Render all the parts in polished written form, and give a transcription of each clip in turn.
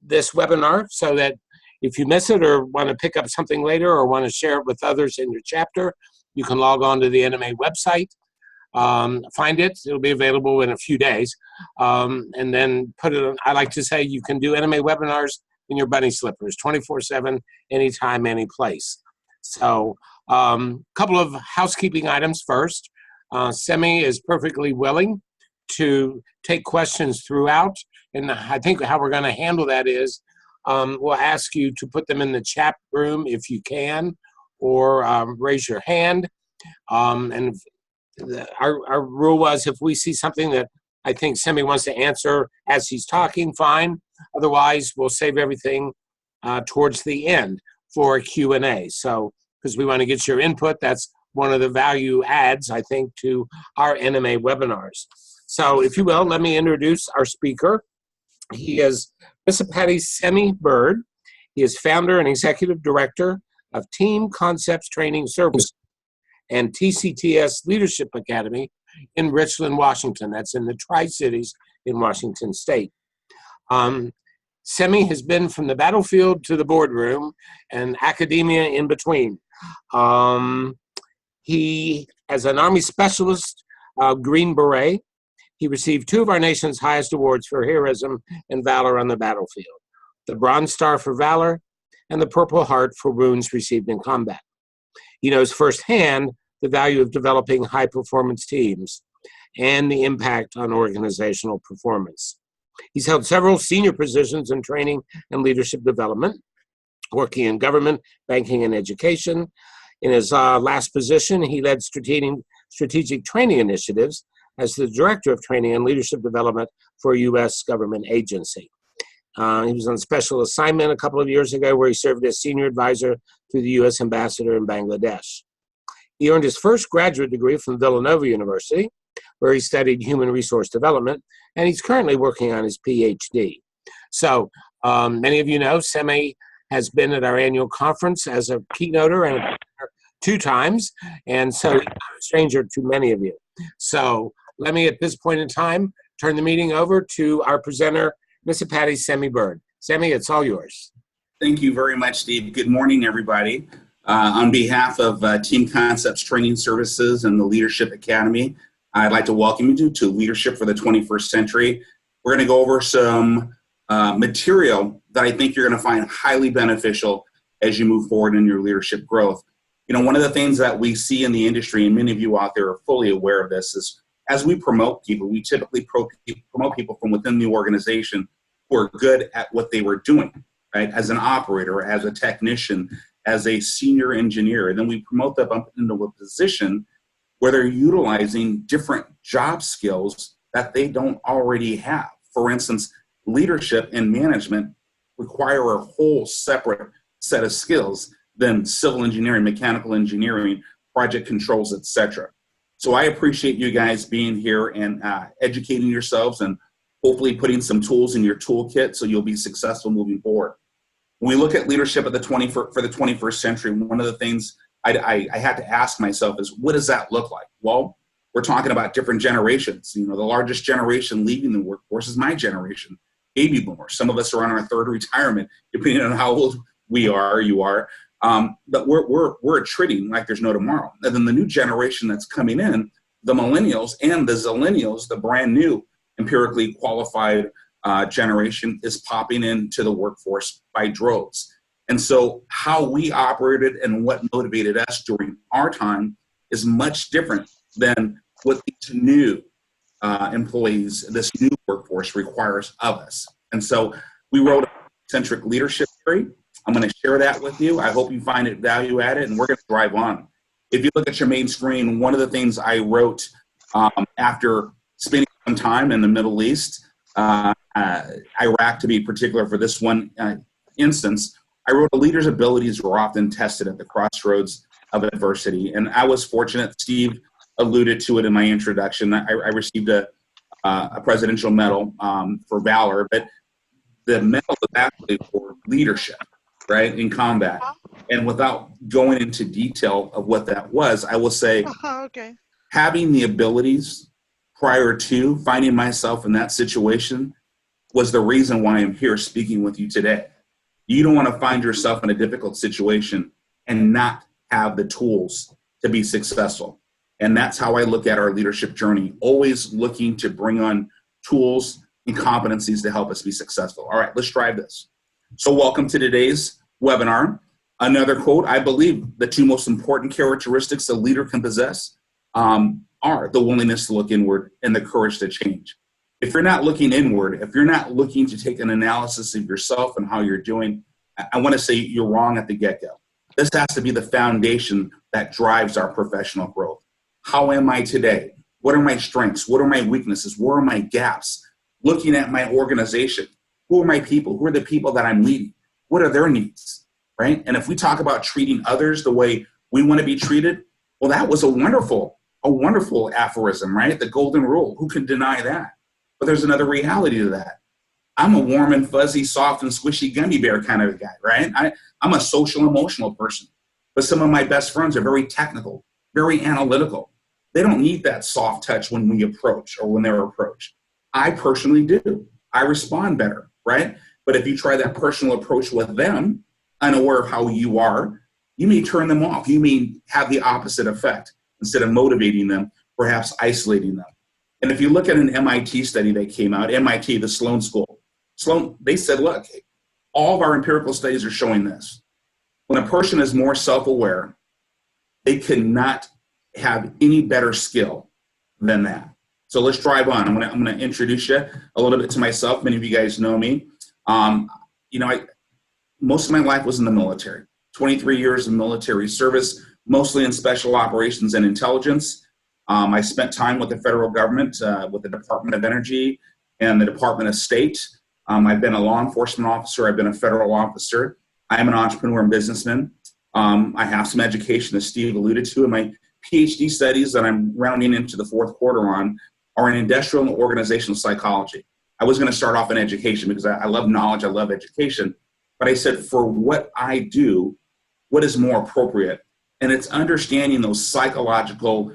this webinar so that if you miss it or want to pick up something later or want to share it with others in your chapter, you can log on to the NMA website, find it. It'll be available in a few days, and then put it on. I like to say you can do NMA webinars in your bunny slippers, 24/7, anytime, any place. So couple of housekeeping items first. Semi is perfectly willing to take questions throughout, and I think how we're going to handle that is we'll ask you to put them in the chat room if you can, or raise your hand. And our rule was if we see something that I think Semi wants to answer as he's talking, fine. Otherwise, we'll save everything towards the end for a Q&A. So, because we want to get your input, that's one of the value adds, I think, to our NMA webinars. So, if you will, let me introduce our speaker. He is Misipati Semi Bird. He is founder and executive director of Team Concepts Training Services and TCTS Leadership Academy in Richland, Washington. That's in the Tri-Cities in Washington State. Semi has been from the battlefield to the boardroom and academia in between. He, as an Army Specialist, Green Beret, he received 2 of our nation's highest awards for heroism and valor on the battlefield, the Bronze Star for Valor and the Purple Heart for wounds received in combat. He knows firsthand the value of developing high-performance teams and the impact on organizational performance. He's held several senior positions in training and leadership development, working in government, banking, and education. In his last position, he led strategic training initiatives as the Director of Training and Leadership Development for a U.S. government agency. He was on special assignment a couple of years ago where he served as senior advisor to the U.S. ambassador in Bangladesh. He earned his first graduate degree from Villanova University, where he studied human resource development, and he's currently working on his PhD. So many of you know Semi has been at our annual conference as a keynoter and a presenter 2 times, and so he's not a stranger to many of you. So let me, at this point in time, turn the meeting over to our presenter, Misipati Semi Bird. Semi, it's all yours. Thank you very much, Steve. Good morning, everybody. On behalf of Team Concepts Training Services and the Leadership Academy, I'd like to welcome you to Leadership for the 21st Century. We're going to go over some material that I think you're going to find highly beneficial as you move forward in your leadership growth. You know, one of the things that we see in the industry, and many of you out there are fully aware of this, is as we promote people, we typically promote people from within the organization who are good at what they were doing, right? As an operator, as a technician, as a senior engineer, and then we promote them up into a position where they're utilizing different job skills that they don't already have. For instance, leadership and management require a whole separate set of skills than civil engineering, mechanical engineering, project controls, etc. So I appreciate you guys being here and educating yourselves and hopefully putting some tools in your toolkit so you'll be successful moving forward. When we look at leadership at the 21st century, one of the things I had to ask myself is, what does that look like? Well, we're talking about different generations. You know, the largest generation leaving the workforce is my generation, baby boomers. Some of us are on our 3rd retirement, depending on how old we are, you are. But we're attriting like there's no tomorrow. And then the new generation that's coming in, the millennials and the zillennials, the brand new empirically qualified generation, is popping into the workforce by droves. And so how we operated and what motivated us during our time is much different than what these new employees, this new workforce requires of us. And so we wrote a Centric leadership theory. I'm going to share that with you. I hope you find it value added, and we're going to drive on. If you look at your main screen, one of the things I wrote after spending some time in the Middle East, Iraq to be particular for this one instance, I wrote, a leader's abilities were often tested at the crossroads of adversity. And I was fortunate, Steve alluded to it in my introduction. I received a presidential medal for valor, but the medal was actually for leadership, right, in combat. And without going into detail of what that was, I will say having the abilities prior to finding myself in that situation was the reason why I'm here speaking with you today. You don't want to find yourself in a difficult situation and not have the tools to be successful. And that's how I look at our leadership journey, always looking to bring on tools and competencies to help us be successful. All right, let's try this. So welcome to today's webinar. Another quote: I believe the two most important characteristics a leader can possess are the willingness to look inward and the courage to change. If you're not looking inward, if you're not looking to take an analysis of yourself and how you're doing, I want to say you're wrong at the get-go. This has to be the foundation that drives our professional growth. How am I today? What are my strengths? What are my weaknesses? Where are my gaps? Looking at my organization, who are my people? Who are the people that I'm leading? What are their needs, right? And if we talk about treating others the way we want to be treated, well, that was a wonderful aphorism, right? The golden rule. Who can deny that? But there's another reality to that. I'm a warm and fuzzy, soft and squishy gummy bear kind of a guy, right? I'm a social, emotional person. But some of my best friends are very technical, very analytical. They don't need that soft touch when we approach or when they're approached. I personally do. I respond better, right? But if you try that personal approach with them, unaware of how you are, you may turn them off. You may have the opposite effect. Instead of motivating them, perhaps isolating them. And if you look at an MIT study that came out, MIT, the Sloan School, they said, look, all of our empirical studies are showing this. When a person is more self-aware, they cannot have any better skill than that. So let's drive on. I'm gonna introduce you a little bit to myself. Many of you guys know me. Most of my life was in the military. 23 years of military service, mostly in special operations and intelligence. I spent time with the federal government, with the Department of Energy and the Department of State. I've been a law enforcement officer. I've been a federal officer. I am an entrepreneur and businessman. I have some education, as Steve alluded to, and my PhD studies that I'm rounding into the fourth quarter on are in industrial and organizational psychology. I was going to start off in education because I love knowledge, I love education. But I said, for what I do, what is more appropriate? And it's understanding those psychological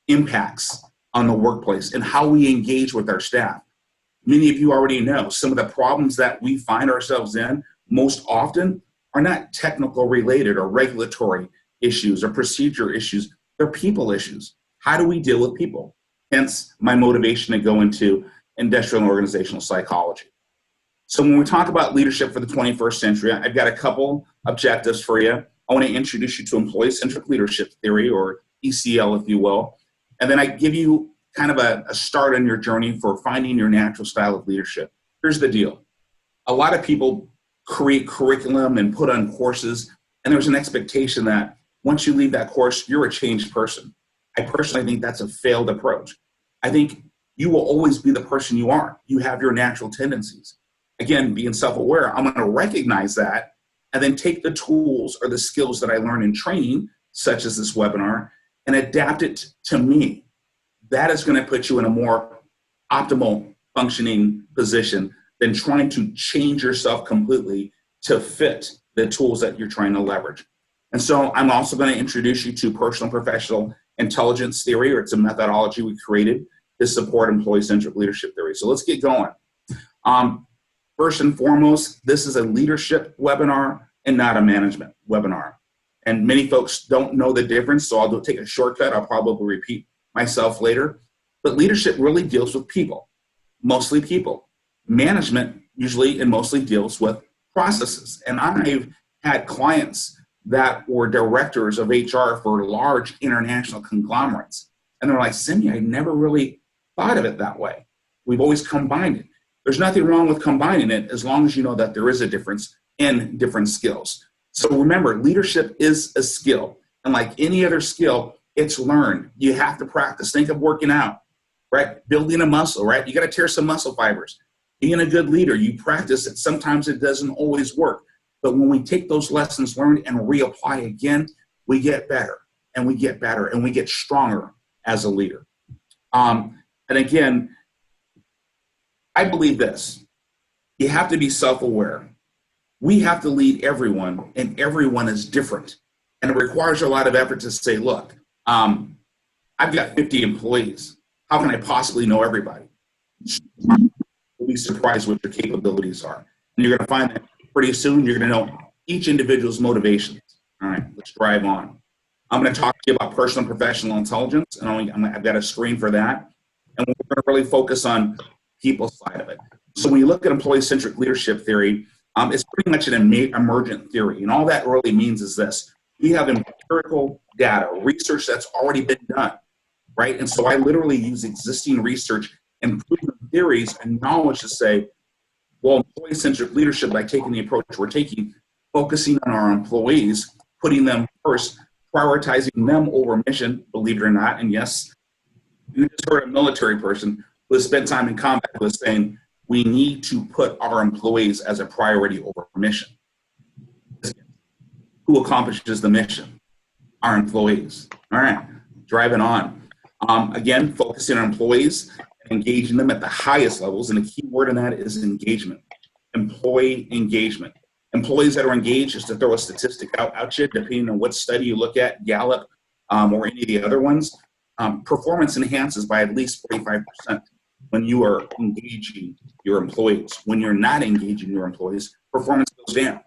impacts on the workplace and how we engage with our staff. Many of you already know some of the problems that we find ourselves in most often are not technical related or regulatory issues or procedure issues. They're people issues. How do we deal with people? Hence my motivation to go into industrial and organizational psychology. So when we talk about leadership for the 21st century, I've got a couple objectives for you. I want to introduce you to employee-centric leadership theory, or ECL, if you will. And then I give you kind of a start on your journey for finding your natural style of leadership. Here's the deal. A lot of people create curriculum and put on courses, and there's an expectation that once you leave that course, you're a changed person. I personally think that's a failed approach. I think you will always be the person you are. You have your natural tendencies. Again, being self-aware, I'm going to recognize that and then take the tools or the skills that I learn in training, such as this webinar, and adapt it to me. That is going to put you in a more optimal functioning position than trying to change yourself completely to fit the tools that you're trying to leverage. And so I'm also going to introduce you to personal and professional intelligence theory, or it's a methodology we created to support employee-centric leadership theory. So let's get going. First and foremost, this is a leadership webinar and not a management webinar. And many folks don't know the difference, so I'll take a shortcut. I'll probably repeat myself later. But leadership really deals with people, mostly people. Management usually and mostly deals with processes. And I've had clients that were directors of HR for large international conglomerates. And they're like, Simi, I never really thought of it that way. We've always combined it. There's nothing wrong with combining it as long as you know that there is a difference in different skills. So remember, leadership is a skill. And like any other skill, it's learned. You have to practice. Think of working out, right? Building a muscle, right? You got to tear some muscle fibers. Being a good leader, you practice it. Sometimes it doesn't always work. But when we take those lessons learned and reapply again, we get better and we get better and we get stronger as a leader. And again, I believe this. You have to be self-aware. We have to lead everyone, and everyone is different. And it requires a lot of effort to say, look, I've got 50 employees. How can I possibly know everybody? We be surprised what your capabilities are. And you're going to find that pretty soon you're going to know each individual's motivations. All right, let's drive on. I'm going to talk to you about personal and professional intelligence, and I've got a screen for that. And we're going to really focus on people side of it. So when you look at employee-centric leadership theory, it's pretty much an emergent theory. And all that really means is this. We have empirical data, research that's already been done, right? And so I literally use existing research and proven theories and knowledge to say, well, employee-centric leadership, by taking the approach we're taking, focusing on our employees, putting them first, prioritizing them over mission, believe it or not. And yes, you just heard a military person who has spent time in combat was saying, we need to put our employees as a priority over mission. Who accomplishes the mission? Our employees. All right, driving on. Again, focusing on employees, engaging them at the highest levels, and the key word in that is engagement. Employee engagement. Employees that are engaged, just to throw a statistic out you, depending on what study you look at, Gallup or any of the other ones, performance enhances by at least 45% when you are engaging your employees. When you're not engaging your employees, performance goes down.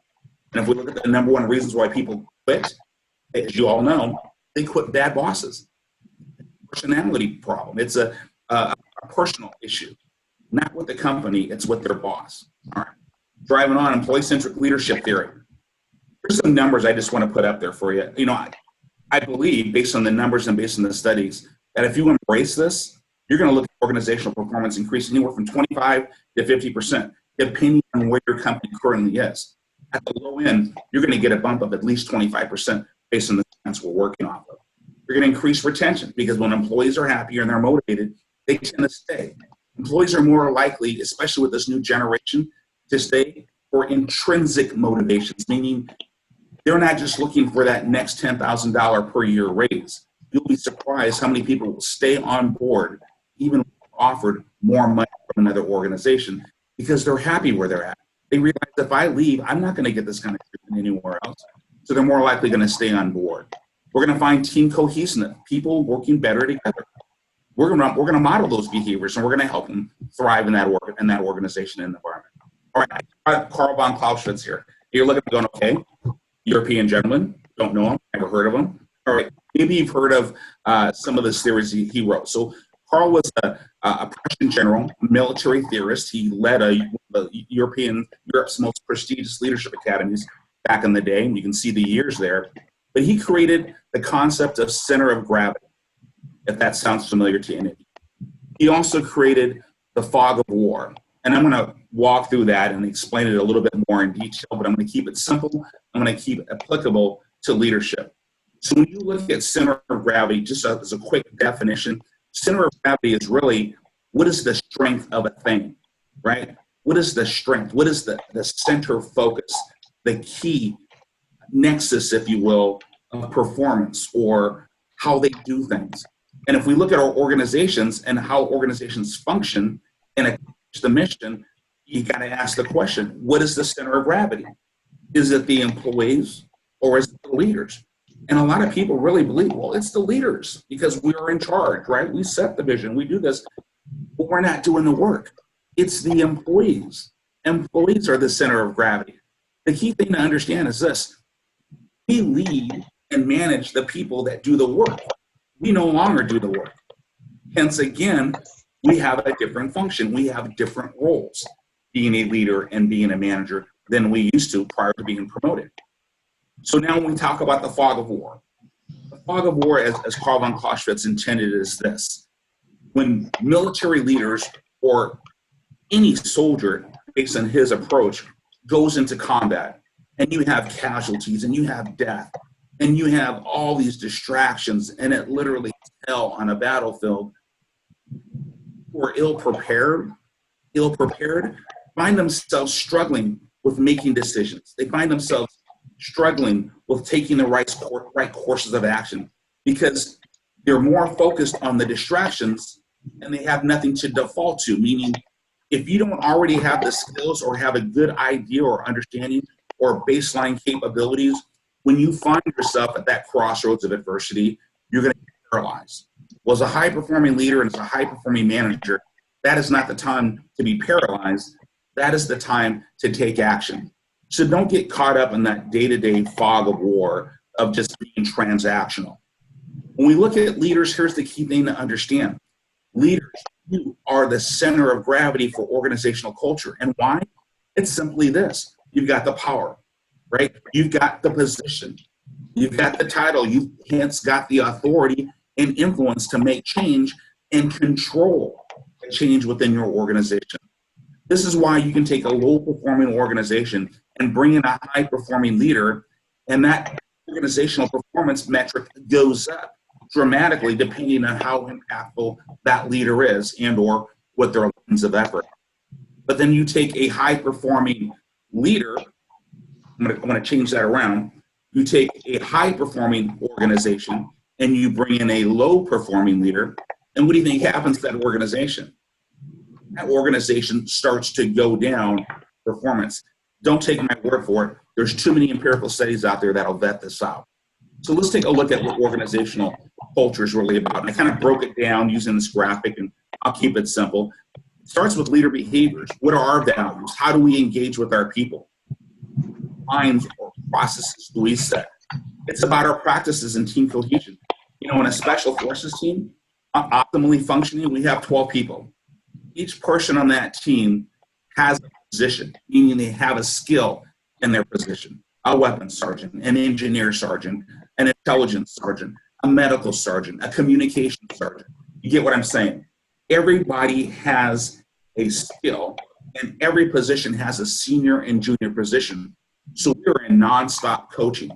And if we look at the number one reasons why people quit, as you all know, they quit bad bosses. Personality problem. It's a personal issue, not with the company, it's with their boss. All right. Driving on, employee-centric leadership theory. Here's some numbers I just want to put up there for you. You know, I believe, based on the numbers and based on the studies, that if you embrace this, you're going to look at organizational performance increase anywhere from 25 to 50%, depending on where your company currently is. At the low end, you're going to get a bump of at least 25% based on the science we're working off of. You're going to increase retention because when employees are happier and they're motivated, they tend to stay. Employees are more likely, especially with this new generation, to stay for intrinsic motivations, meaning they're not just looking for that next $10,000 per year raise. You'll be surprised how many people will stay on board, even when offered more money from another organization, because they're happy where they're at. They realize if I leave, I'm not going to get this kind of treatment anywhere else. So they're more likely going to stay on board. We're going to find team cohesiveness, people working better together. We're going to model those behaviors, and we're going to help them thrive in that organization and environment. All right, Carl von Clausewitz here. You're looking at going, okay, European gentleman, don't know him, never heard of him. All right, maybe you've heard of some of the theories he wrote. So Carl was a Prussian general, military theorist. He led Europe's most prestigious leadership academies back in the day, and you can see the years there. But he created the concept of center of gravity, if that sounds familiar to any of you. He also created the fog of war. And I'm going to walk through that and explain it a little bit more in detail, but I'm going to keep it simple. I'm going to keep it applicable to leadership. So when you look at center of gravity, just as a quick definition, center of gravity is really, what is the strength of a thing, right? What is the strength? What is the center focus, the key nexus, if you will, of performance or how they do things? And if we look at our organizations and how organizations function and accomplish the mission, you got to ask the question, what is the center of gravity? Is it the employees or is it the leaders? And a lot of people really believe, well, it's the leaders because we are in charge, right? We set the vision, we do this, but we're not doing the work. It's the employees. Employees are the center of gravity. The key thing to understand is this: we lead and manage the people that do the work. We no longer do the work. Hence, again, we have a different function. We have different roles, being a leader and being a manager, than we used to prior to being promoted. So now when we talk about the fog of war, the fog of war, as Carl von Clausewitz intended, is this: when military leaders or any soldier, based on his approach, goes into combat, and you have casualties, and you have death, and you have all these distractions, and it literally is hell on a battlefield, who are ill-prepared, find themselves struggling with making decisions. They find themselves struggling with taking the right courses of action because they're more focused on the distractions and they have nothing to default to, meaning if you don't already have the skills or have a good idea or understanding or baseline capabilities, when you find yourself at that crossroads of adversity, you're going to get paralyzed. Well, as a high-performing leader and as a high-performing manager, That is not the time to be paralyzed. That is the time to take action. So don't get caught up in that day-to-day fog of war of just being transactional. When we look at leaders, here's the key thing to understand. Leaders, you are the center of gravity for organizational culture. And why? It's simply this. You've got the power, right? You've got the position. You've got the title. You've hence got the authority and influence to make change and control the change within your organization. This is why you can take a low-performing organization and bring in a high-performing leader, and that organizational performance metric goes up dramatically depending on how impactful that leader is and or what their lines of effort. But then you take a high-performing leader, I'm going to change that around. You take a high-performing organization and you bring in a low-performing leader, and what do you think happens to that organization? That organization starts to go down performance. Don't take my word for it. There's too many empirical studies out there that'll vet this out. So let's take a look at what organizational culture is really about. And I kind of broke it down using this graphic, and I'll keep it simple. It starts with leader behaviors. What are our values? How do we engage with our people? Lines or processes do we set? It's about our practices and team cohesion. You know, in a special forces team, optimally functioning, we have 12 people. Each person on that team has a position, meaning they have a skill in their position. A weapons sergeant, an engineer sergeant, an intelligence sergeant, a medical sergeant, a communication sergeant. You get what I'm saying? Everybody has a skill, and every position has a senior and junior position. So we're in nonstop coaching.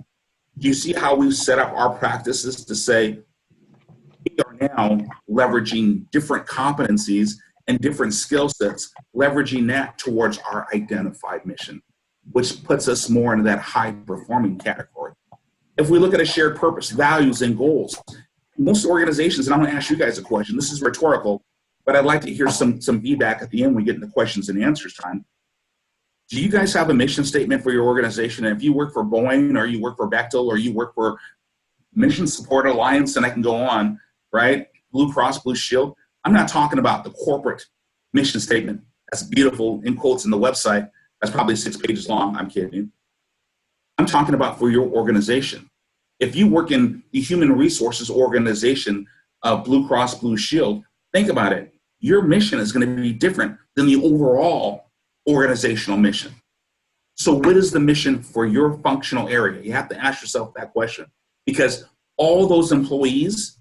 Do you see how we've set up our practices to say we are now leveraging different competencies and different skill sets, leveraging that towards our identified mission, which puts us more into that high-performing category. If we look at a shared purpose, values, and goals, most organizations, and I'm going to ask you guys a question. This is rhetorical, but I'd like to hear some feedback at the end when we get into questions and answers time. Do you guys have a mission statement for your organization? And if you work for Boeing or you work for Bechtel or you work for Mission Support Alliance, and I can go on, right? Blue Cross Blue Shield. I'm not talking about the corporate mission statement. That's beautiful in quotes in the website. That's probably 6 pages long. I'm kidding. I'm talking about for your organization. If you work in the human resources organization of Blue Cross Blue Shield, think about it. Your mission is going to be different than the overall organizational mission. So what is the mission for your functional area? You have to ask yourself that question, because all those employees,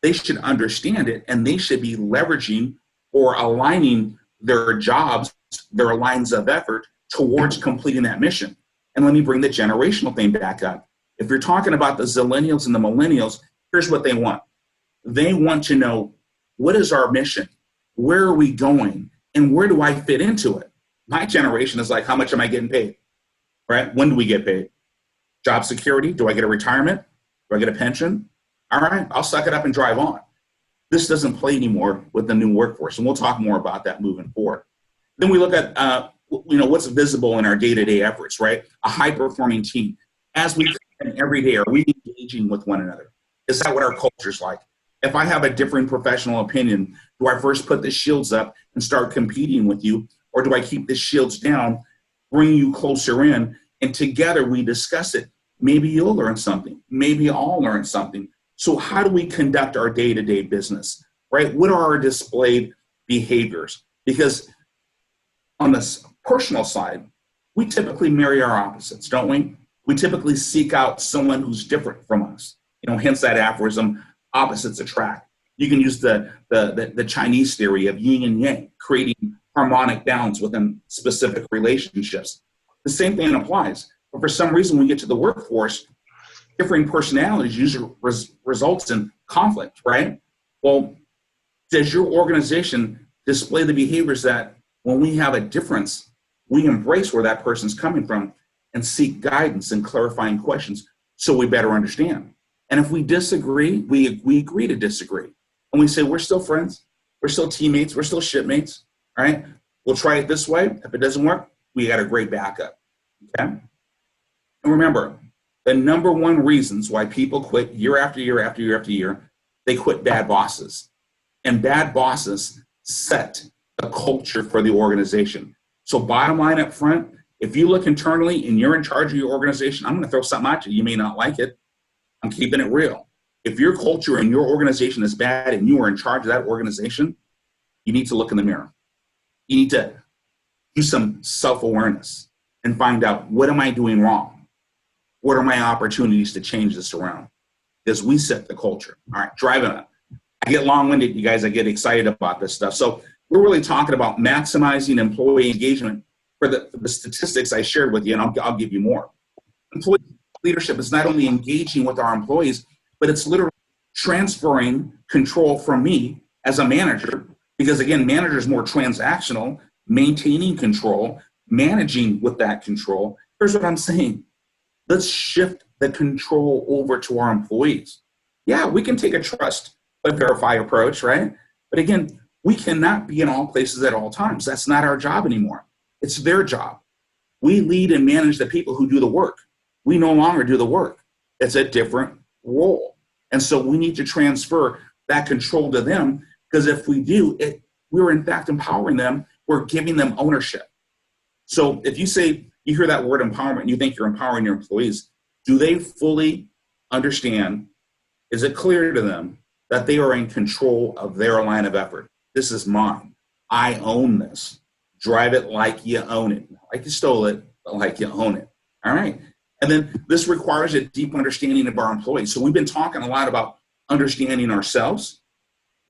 they should understand it, and they should be leveraging or aligning their jobs, their lines of effort towards completing that mission. And let me bring the generational thing back up. If you're talking about the zillennials and the millennials, here's what they want. They want to know, what is our mission? Where are we going? And where do I fit into it? My generation is like, how much am I getting paid? Right? When do we get paid? Job security? Do I get a retirement? Do I get a pension? All right, I'll suck it up and drive on. This doesn't play anymore with the new workforce, and we'll talk more about that moving forward. Then we look at what's visible in our day-to-day efforts, right? A high-performing team. As we come in every day, are we engaging with one another? Is that what our culture's like? If I have a differing professional opinion, do I first put the shields up and start competing with you, or do I keep the shields down, bring you closer in, and together we discuss it? Maybe you'll learn something. Maybe I'll learn something. So how do we conduct our day-to-day business, right? What are our displayed behaviors? Because on the personal side, we typically marry our opposites, don't we? We typically seek out someone who's different from us. You know, hence that aphorism, opposites attract. You can use the Chinese theory of yin and yang, creating harmonic balance within specific relationships. The same thing applies. But for some reason, when we get to the workforce, differing personalities usually results in conflict, right? Well, does your organization display the behaviors that when we have a difference, we embrace where that person's coming from and seek guidance and clarifying questions so we better understand? And if we disagree, we agree to disagree. And we say, we're still friends, we're still teammates, we're still shipmates, all right? We'll try it this way. If it doesn't work, we got a great backup, okay? And remember, the number one reasons why people quit year after year after year after year, they quit bad bosses. And bad bosses set the culture for the organization. So bottom line up front, if you look internally and you're in charge of your organization, I'm going to throw something at you. You may not like it. I'm keeping it real. If your culture and your organization is bad and you are in charge of that organization, you need to look in the mirror. You need to do some self-awareness and find out, what am I doing wrong? What are my opportunities to change this around? Because we set the culture. All right, driving it. I get long-winded, you guys. I get excited about this stuff. So we're really talking about maximizing employee engagement for the statistics I shared with you, and I'll give you more. Employee leadership is not only engaging with our employees, but it's literally transferring control from me as a manager, because again, manager is more transactional, maintaining control, managing with that control. Here's what I'm saying. Let's shift the control over to our employees. Yeah, we can take a trust but verify approach, right? But again, we cannot be in all places at all times. That's not our job anymore. It's their job. We lead and manage the people who do the work. We no longer do the work. It's a different role. And so we need to transfer that control to them, because if we do, we're in fact empowering them. We're giving them ownership. So if you say, you hear that word empowerment and you think you're empowering your employees, do they fully understand? Is it clear to them that they are in control of their line of effort? This is mine. I own this. Drive it like you own it. Not like you stole it, but like you own it. All right. And then this requires a deep understanding of our employees. So we've been talking a lot about understanding ourselves,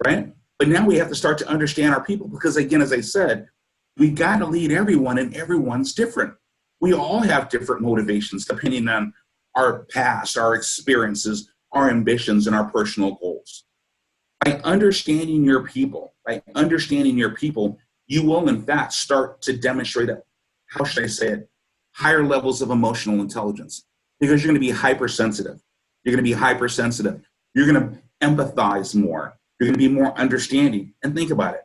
right? But now we have to start to understand our people, because again, as I said, we got to lead everyone, and everyone's different. We all have different motivations depending on our past, our experiences, our ambitions, and our personal goals. By understanding your people, you will in fact start to demonstrate, how should I say it, higher levels of emotional intelligence, because you're going to be hypersensitive. You're going to be hypersensitive. You're going to empathize more. You're going to be more understanding. And think about it.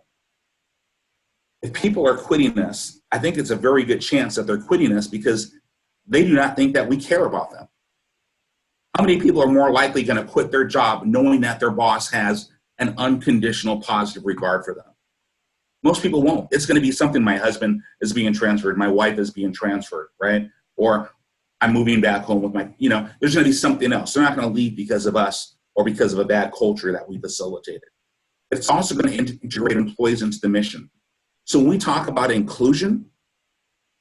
If people are quitting us, I think it's a very good chance that they're quitting us because they do not think that we care about them. How many people are more likely going to quit their job knowing that their boss has an unconditional positive regard for them? Most people won't. It's going to be something, my husband is being transferred, my wife is being transferred, right? Or I'm moving back home with there's going to be something else. They're not going to leave because of us or because of a bad culture that we facilitated. It's also going to integrate employees into the mission. So when we talk about inclusion,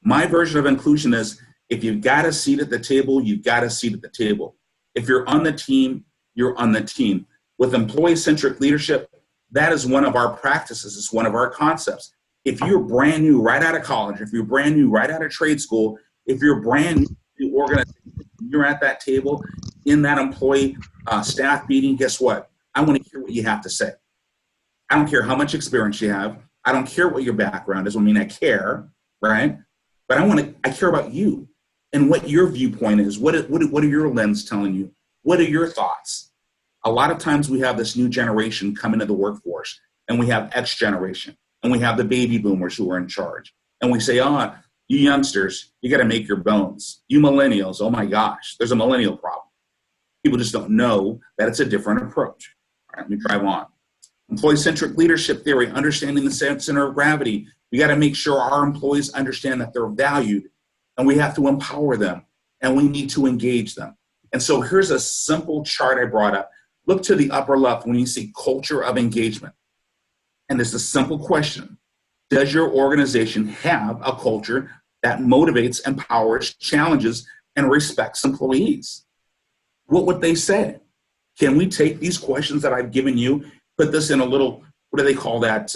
my version of inclusion is, if you've got a seat at the table, you've got a seat at the table. If you're on the team, you're on the team. With employee-centric leadership, that is one of our practices. It's one of our concepts. If you're brand new right out of college, if you're brand new right out of trade school, if you're brand new organization, you're at that table in that employee staff meeting, guess what? I want to hear what you have to say. I don't care how much experience you have. I don't care what your background is. I care, right? But I care about you and what your viewpoint is. What are your lens telling you? What are your thoughts? A lot of times we have this new generation come into the workforce, and we have X generation, and we have the baby boomers who are in charge. And we say, you youngsters, you got to make your bones. You millennials, oh my gosh, there's a millennial problem. People just don't know that it's a different approach. All right, let me drive on. Employee-centric leadership theory, understanding the center of gravity. We got to make sure our employees understand that they're valued, and we have to empower them, and we need to engage them. And so here's a simple chart I brought up. Look to the upper left when you see culture of engagement. And it's a simple question. Does your organization have a culture that motivates, empowers, challenges, and respects employees? What would they say? Can we take these questions that I've given you, put this in a little, what do they call that,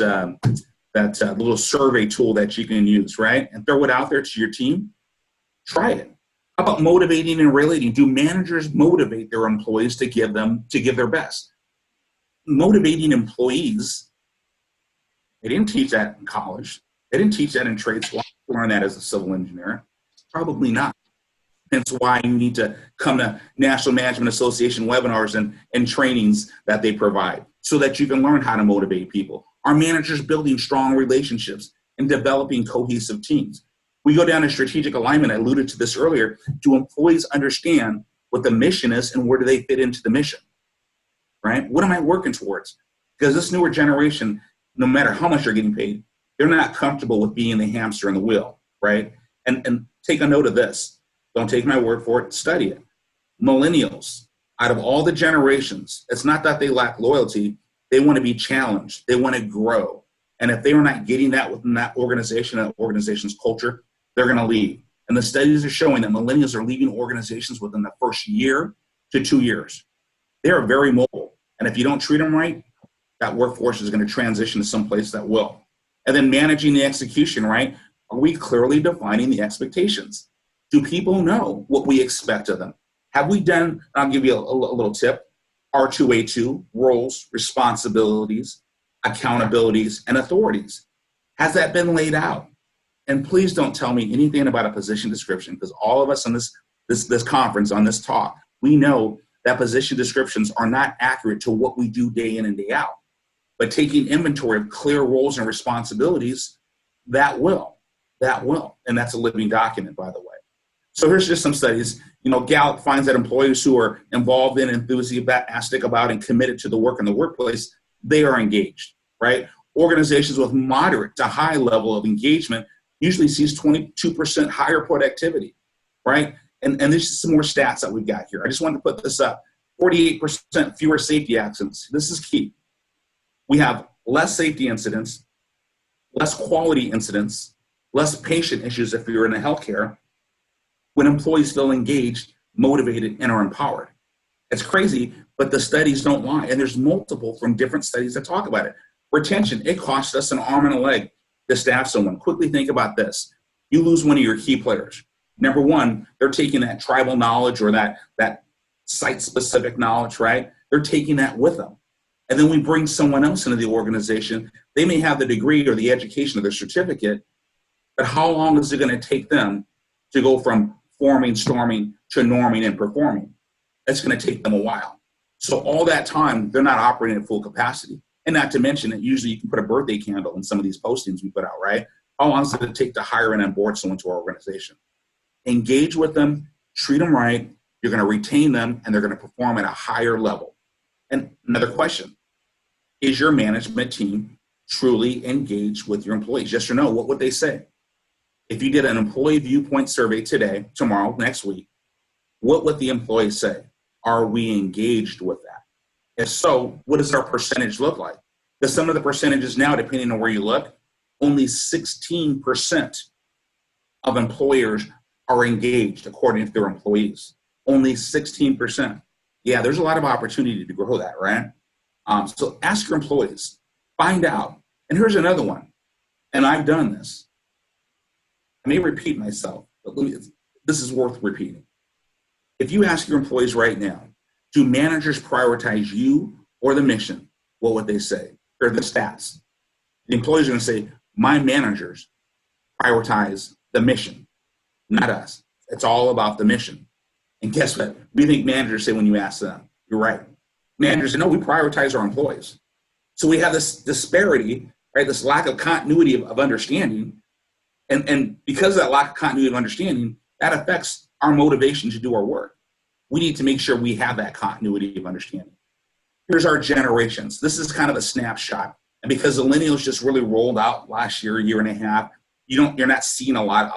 little survey tool that you can use, right? And throw it out there to your team? Try it. How about motivating and relating? Do managers motivate their employees to give their best? Motivating employees, they didn't teach that in college. They didn't teach that in trade school. I learned that as a civil engineer. Probably not. Hence why you need to come to National Management Association webinars and trainings that they provide so that you can learn how to motivate people. Are managers building strong relationships and developing cohesive teams? We go down to strategic alignment. I alluded to this earlier. Do employees understand what the mission is and where do they fit into the mission, right? What am I working towards? Because this newer generation, no matter how much you're getting paid, They're not comfortable with being the hamster in the wheel, right? And take a note of this. Don't take my word for it. Study it. Millennials, out of all the generations, it's not that they lack loyalty. They want to be challenged. They want to grow. And if they are not getting that within that organization's culture, they're going to leave. And the studies are showing that millennials are leaving organizations within the first year to 2 years. They are very mobile. And if you don't treat them right, that workforce is going to transition to some place that will. And then managing the execution, right? Are we clearly defining the expectations? Do people know what we expect of them? Have we done, I'll give you a little tip, R2A2, roles, responsibilities, accountabilities, and authorities. Has that been laid out? And please don't tell me anything about a position description, because all of us on this conference, on this talk, we know that position descriptions are not accurate to what we do day in and day out. But taking inventory of clear roles and responsibilities, that will. And that's a living document, by the way. So here's just some studies. Gallup finds that employees who are involved in, enthusiastic about, and committed to the work in the workplace, they are engaged, right? Organizations with moderate to high level of engagement usually sees 22% higher productivity, right? And there's some more stats that we've got here. I just wanted to put this up. 48% fewer safety accidents. This is key. We have less safety incidents, less quality incidents, less patient issues if you're in the healthcare, when employees feel engaged, motivated, and are empowered. It's crazy, but the studies don't lie. And there's multiple from different studies that talk about it. Retention, it costs us an arm and a leg to staff someone. Quickly think about this. You lose one of your key players. Number one, they're taking that tribal knowledge or that site-specific knowledge, right? They're taking that with them. And then we bring someone else into the organization. They may have the degree or the education or the certificate, but how long is it going to take them to go from forming, storming, to norming and performing? It's going to take them a while. So all that time, they're not operating at full capacity. And not to mention that usually you can put a birthday candle in some of these postings we put out, right? How long does it take to hire and onboard someone to our organization? Engage with them, treat them right, you're going to retain them, and they're going to perform at a higher level. And another question, is your management team truly engaged with your employees? Yes or no? What would they say? If you did an employee viewpoint survey today, tomorrow, next week, what would the employees say? Are we engaged with that? If so, what does our percentage look like? Because some of the percentages now, depending on where you look, only 16% of employers are engaged according to their employees. Only 16%. Yeah, there's a lot of opportunity to grow that, right? So ask your employees, find out. And here's another one, and I've done this. I may repeat myself, but this is worth repeating. If you ask your employees right now, do managers prioritize you or the mission? What would they say? Or the stats. The employees are going to say, my managers prioritize the mission, not us. It's all about the mission. And guess what? We think managers say when you ask them. You're right. Managers say, no, we prioritize our employees. So we have this disparity, right? This lack of continuity of understanding. And because of that lack of continuity of understanding, that affects our motivation to do our work. We need to make sure we have that continuity of understanding. Here's our generations. This is kind of a snapshot. And because the millennials just really rolled out last year and a half, you're not seeing a lot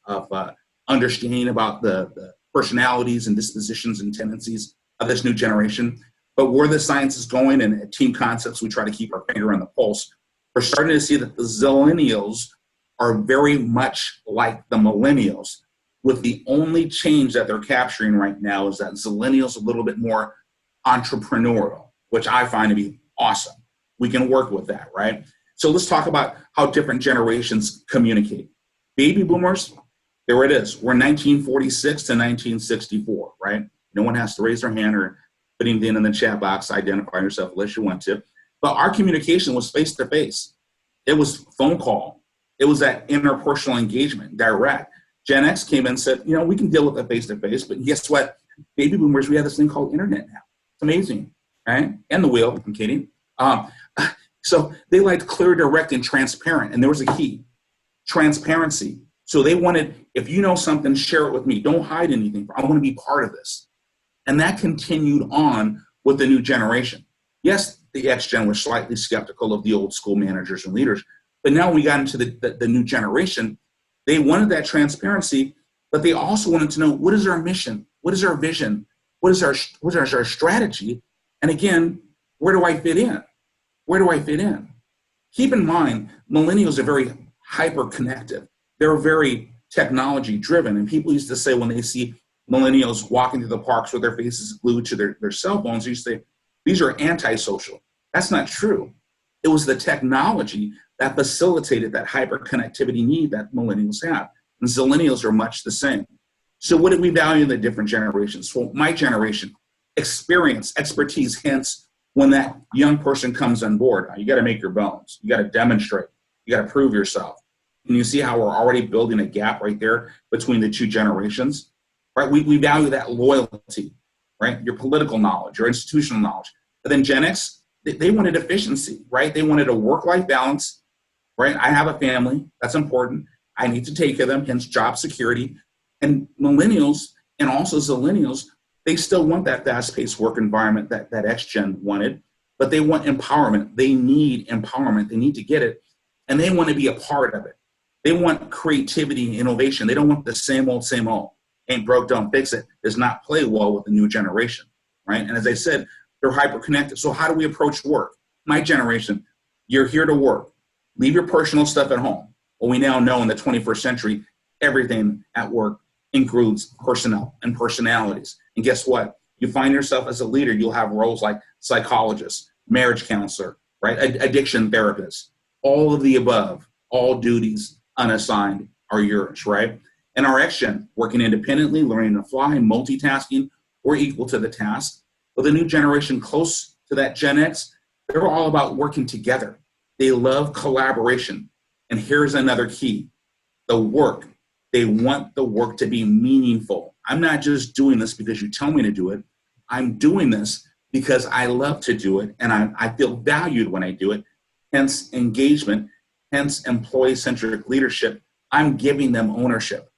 of understanding about the personalities and dispositions and tendencies of this new generation. But where the science is going, and at Team Concepts, we try to keep our finger on the pulse. We're starting to see that the zillennials are very much like the millennials, with the only change that they're capturing right now is that zillennials are a little bit more entrepreneurial, which I find to be awesome. We can work with that, right? So let's talk about how different generations communicate. Baby boomers, there it is. We're 1946 to 1964, right? No one has to raise their hand or put anything in the chat box, identify yourself unless you want to. But our communication was face-to-face. It was phone call. It was that interpersonal engagement, direct. Gen X came in and said, we can deal with that face-to-face, but guess what? Baby boomers, we have this thing called internet now. It's amazing, right? And the wheel, I'm kidding. So they liked clear, direct, and transparent. And there was a key, transparency. So they wanted, if you know something, share it with me. Don't hide anything. I want to be part of this. And that continued on with the new generation. Yes, the X-Gen was slightly skeptical of the old school managers and leaders, But now we got into the new generation. They wanted that transparency, but they also wanted to know, what is our mission? What is our vision? What is our strategy? And again, where do I fit in? Where do I fit in? Keep in mind, millennials are very hyper-connected. They're very technology-driven. And people used to say when they see millennials walking through the parks with their faces glued to their cell phones, they used to say, these are antisocial. That's not true. It was the technology that facilitated that hyper-connectivity need that millennials have. And zillennials are much the same. So what do we value in the different generations? Well, my generation, experience, expertise, hence when that young person comes on board, you got to make your bones. You got to demonstrate. You got to prove yourself. And you see how we're already building a gap right there between the two generations, right? We value that loyalty, right? Your political knowledge, your institutional knowledge. But then Gen X, they wanted efficiency, right? They wanted a work-life balance, right? I have a family. That's important. I need to take care of them, hence job security. And millennials and also zillennials, they still want that fast-paced work environment that X-Gen wanted, but they want empowerment. They need empowerment. They need to get it, and they want to be a part of it. They want creativity and innovation. They don't want the same old, same old. Ain't broke, don't fix it. Does not play well with the new generation, right? And as I said, they're hyper-connected. So how do we approach work? My generation, you're here to work. Leave your personal stuff at home. Well, we now know in the 21st century, everything at work includes personnel and personalities. And guess what? You find yourself as a leader, you'll have roles like psychologist, marriage counselor, right? Addiction therapist, all of the above, all duties unassigned are yours, right? And our X-Gen, working independently, learning to fly, multitasking, or equal to the task. But the new generation close to that Gen X, they're all about working together. They love collaboration. And here's another key, the work. They want the work to be meaningful. I'm not just doing this because you tell me to do it. I'm doing this because I love to do it, and I feel valued when I do it. Hence engagement, hence employee-centric leadership. I'm giving them ownership.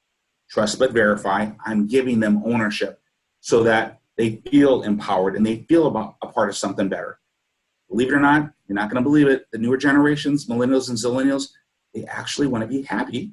Trust but verify. I'm giving them ownership so that they feel empowered and they feel about a part of something better. Believe it or not, you're not going to believe it. The newer generations, millennials and zillennials, they actually want to be happy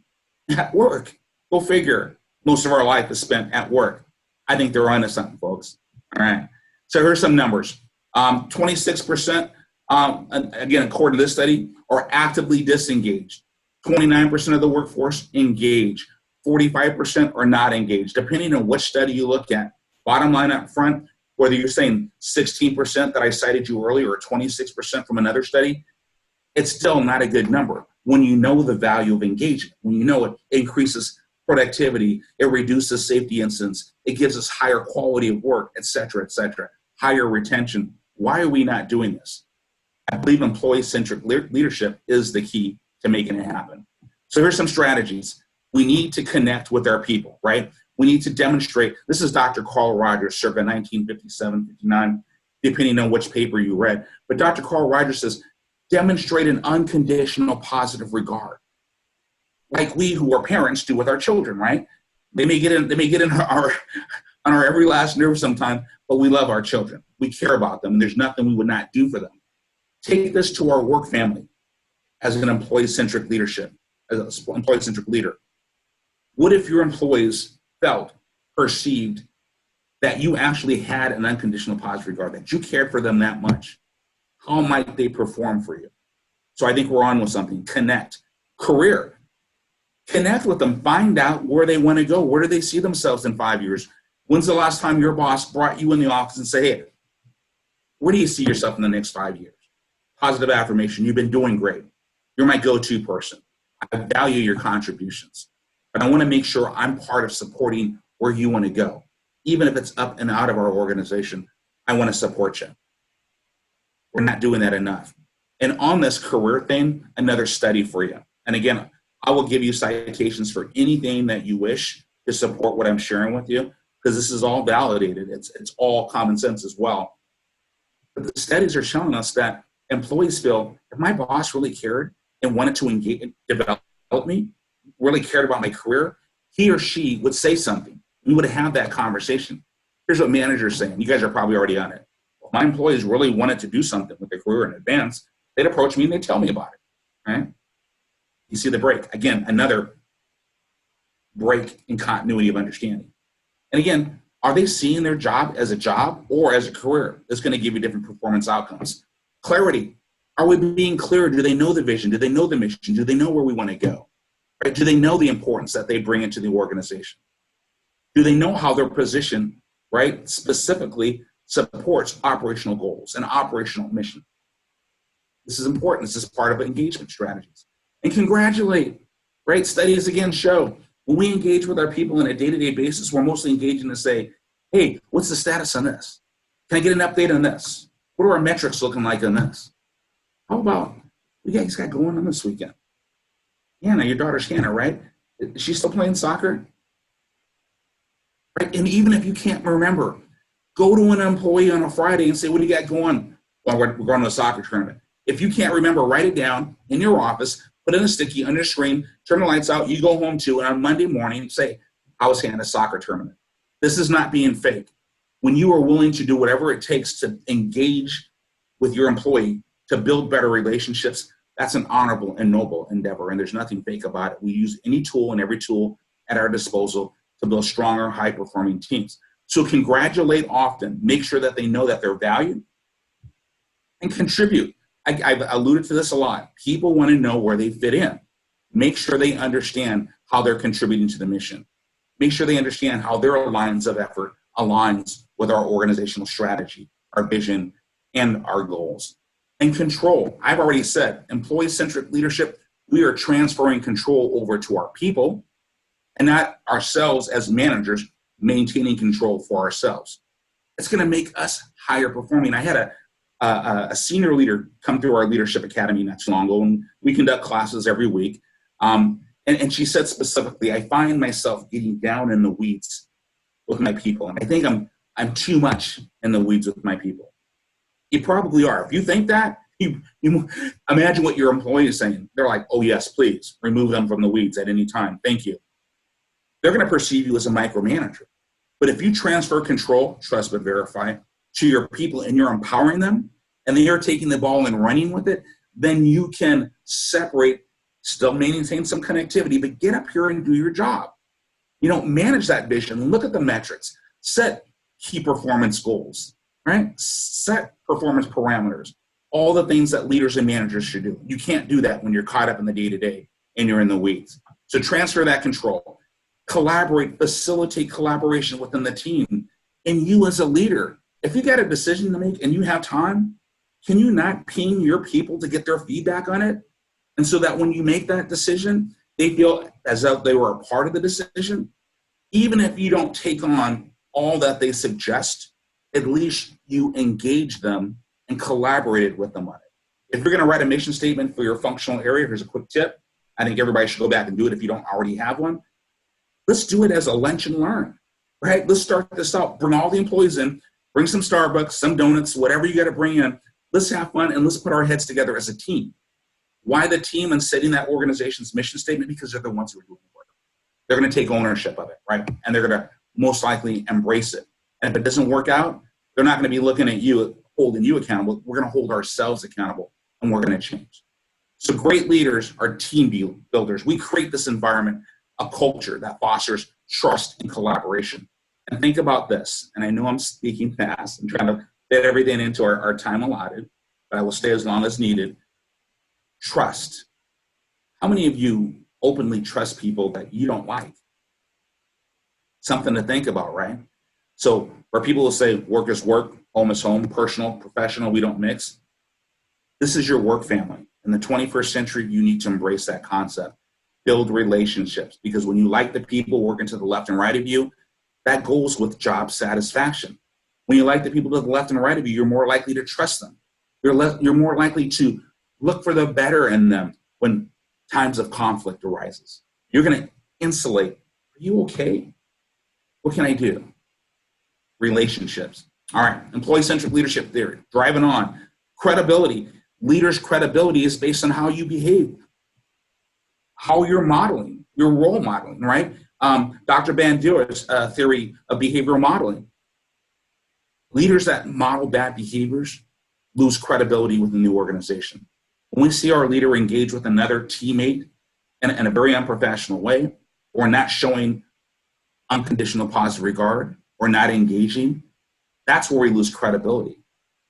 at work. Go figure. Most of our life is spent at work. I think they're onto something, folks. All right. So here's some numbers. 26%, again, according to this study, are actively disengaged. 29% of the workforce engaged. 45% are not engaged, depending on which study you look at. Bottom line up front, whether you're saying 16% that I cited you earlier or 26% from another study, it's still not a good number when you know the value of engagement, when you know it increases productivity, it reduces safety incidents, it gives us higher quality of work, et cetera, higher retention. Why are we not doing this? I believe employee-centric leadership is the key to making it happen. So here's some strategies. We need to connect with our people, right? We need to demonstrate. This is Dr. Carl Rogers, circa 1957, 59, depending on which paper you read. But Dr. Carl Rogers says, demonstrate an unconditional positive regard, like we who are parents do with our children, right? They may get in our on our every last nerve sometimes, but we love our children. We care about them, and there's nothing we would not do for them. Take this to our work family as an employee-centric leadership, as an employee-centric leader. What if your employees felt, perceived that you actually had an unconditional positive regard, that you cared for them that much? How might they perform for you? So I think we're on with something. Connect. Career. Connect with them. Find out where they want to go. Where do they see themselves in 5 years? When's the last time your boss brought you in the office and said, hey, where do you see yourself in the next 5 years? Positive affirmation. You've been doing great. You're my go-to person. I value your contributions. But I want to make sure I'm part of supporting where you want to go. Even if it's up and out of our organization, I want to support you. We're not doing that enough. And on this career thing, another study for you. And again, I will give you citations for anything that you wish to support what I'm sharing with you, because this is all validated. It's all common sense as well. But the studies are showing us that employees feel, if my boss really cared and wanted to engage and develop me, really cared about my career, he or she would say something. We would have that conversation. Here's what managers are saying. You guys are probably already on it. If my employees really wanted to do something with their career in advance, they'd approach me and they'd tell me about it, right? You see the break. Again, another break in continuity of understanding. And again, are they seeing their job as a job or as a career? That's going to give you different performance outcomes. Clarity. Are we being clear? Do they know the vision? Do they know the mission? Do they know where we want to go? Right? Do they know the importance that they bring into the organization? Do they know how their position, right, specifically supports operational goals and operational mission? This is important. This is part of engagement strategies. And congratulate, right? Studies again show when we engage with our people on a day-to-day basis, we're mostly engaging to say, hey, what's the status on this? Can I get an update on this? What are our metrics looking like on this? How about what you guys got going on this weekend? Hannah, your daughter's Hannah, right? Is she still playing soccer? Right? And even if you can't remember, go to an employee on a Friday and say, what do you got going? Well, we're going to a soccer tournament. If you can't remember, write it down in your office, put it in a sticky on your screen, turn the lights out, you go home too, and on Monday morning, say, how was Hannah's soccer tournament? This is not being fake. When you are willing to do whatever it takes to engage with your employee to build better relationships, that's an honorable and noble endeavor, and there's nothing fake about it. We use any tool and every tool at our disposal to build stronger, high-performing teams. So congratulate often. Make sure that they know that they're valued, and contribute. I've alluded to this a lot. People want to know where they fit in. Make sure they understand how they're contributing to the mission. Make sure they understand how their lines of effort aligns with our organizational strategy, our vision, and our goals. And control. I've already said, employee-centric leadership, we are transferring control over to our people and not ourselves as managers maintaining control for ourselves. It's going to make us higher performing. I had a senior leader come through our leadership academy not too long ago, and we conduct classes every week. And she said specifically, I find myself getting down in the weeds with my people. And I think I'm too much in the weeds with my people. You probably are. If you think that, you imagine what your employee is saying. They're like, oh yes, please remove them from the weeds at any time. Thank you. They're going to perceive you as a micromanager. But if you transfer control, trust but verify, to your people and you're empowering them and they are taking the ball and running with it, then you can separate, still maintain some connectivity, but get up here and do your job. Manage that vision, look at the metrics, set key performance goals, right? Set performance parameters, all the things that leaders and managers should do. You can't do that when you're caught up in the day-to-day and you're in the weeds. So transfer that control, collaborate, facilitate collaboration within the team. And you as a leader, if you got a decision to make and you have time, can you not ping your people to get their feedback on it? And so that when you make that decision, they feel as though they were a part of the decision. Even if you don't take on all that they suggest, at least you engage them and collaborated with them on it. If you're going to write a mission statement for your functional area, here's a quick tip. I think everybody should go back and do it if you don't already have one. Let's do it as a lunch and learn, right? Let's start this out. Bring all the employees in, bring some Starbucks, some donuts, whatever you got to bring in. Let's have fun and let's put our heads together as a team. Why the team and setting that organization's mission statement? Because they're the ones who are doing the work. They're going to take ownership of it, right? And they're going to most likely embrace it. And if it doesn't work out, they're not going to be looking at you, holding you accountable. We're going to hold ourselves accountable, and we're going to change. So great leaders are team builders. We create this environment, a culture that fosters trust and collaboration. And think about this, and I know I'm speaking fast. I'm trying to fit everything into our time allotted, but I will stay as long as needed. Trust. How many of you openly trust people that you don't like? Something to think about, right? So where people will say work is work, home is home, personal, professional, we don't mix. This is your work family. In the 21st century, you need to embrace that concept. Build relationships, because when you like the people working to the left and right of you, that goes with job satisfaction. When you like the people to the left and right of you, you're more likely to trust them. You're more likely to look for the better in them when times of conflict arises. You're going to insulate. Are you okay? What can I do? Relationships. All right, employee-centric leadership theory. Driving on. Credibility. Leaders' credibility is based on how you behave, how you're modeling, your role modeling, right? Dr. Bandura's theory of behavioral modeling. Leaders that model bad behaviors lose credibility within the organization. When we see our leader engage with another teammate in a very unprofessional way, or not showing unconditional positive regard, or not engaging, that's where we lose credibility.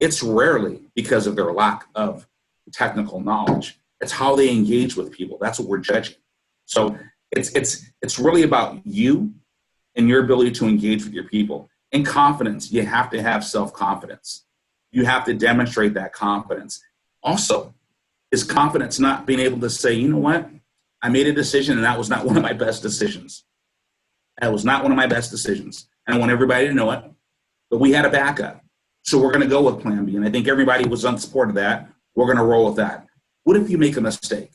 It's rarely because of their lack of technical knowledge. It's how they engage with people. That's what we're judging. So it's really about you and your ability to engage with your people. And confidence, you have to have self-confidence. You have to demonstrate that confidence. Also, is confidence not being able to say, you know what? I made a decision and that was not one of my best decisions. That was not one of my best decisions. And I want everybody to know it. But we had a backup. So we're going to go with plan B. And I think everybody was on support of that. We're going to roll with that. What if you make a mistake?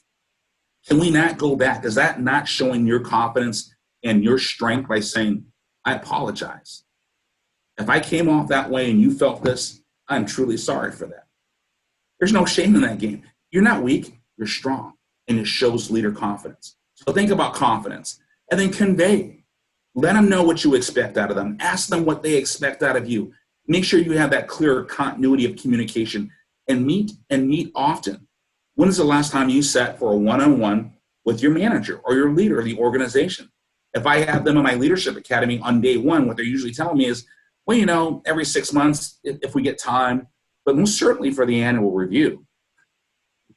Can we not go back? Is that not showing your confidence and your strength by saying, I apologize? If I came off that way and you felt this, I'm truly sorry for that. There's no shame in that game. You're not weak, you're strong. And it shows leader confidence. So think about confidence and then convey. Let them know what you expect out of them. Ask them what they expect out of you. Make sure you have that clear continuity of communication and meet often. When is the last time you sat for a one-on-one with your manager or your leader of the organization? If I have them in my leadership academy on day one, what they're usually telling me is, well, you know, every 6 months if we get time, but most certainly for the annual review.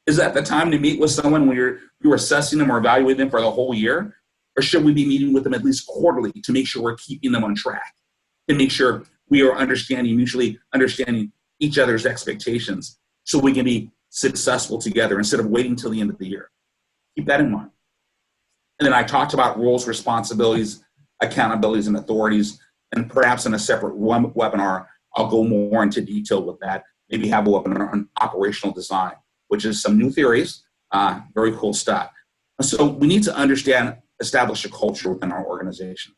Is that the time to meet with someone when you're assessing them or evaluating them for the whole year? Or should we be meeting with them at least quarterly to make sure we're keeping them on track, to make sure we are mutually understanding each other's expectations so we can be successful together instead of waiting till the end of the year? Keep that in mind. And then I talked about roles, responsibilities, accountabilities, and authorities, and perhaps in a separate webinar, I'll go more into detail with that. Maybe have a webinar on operational design, which is some new theories, very cool stuff. So we need to establish a culture within our organization,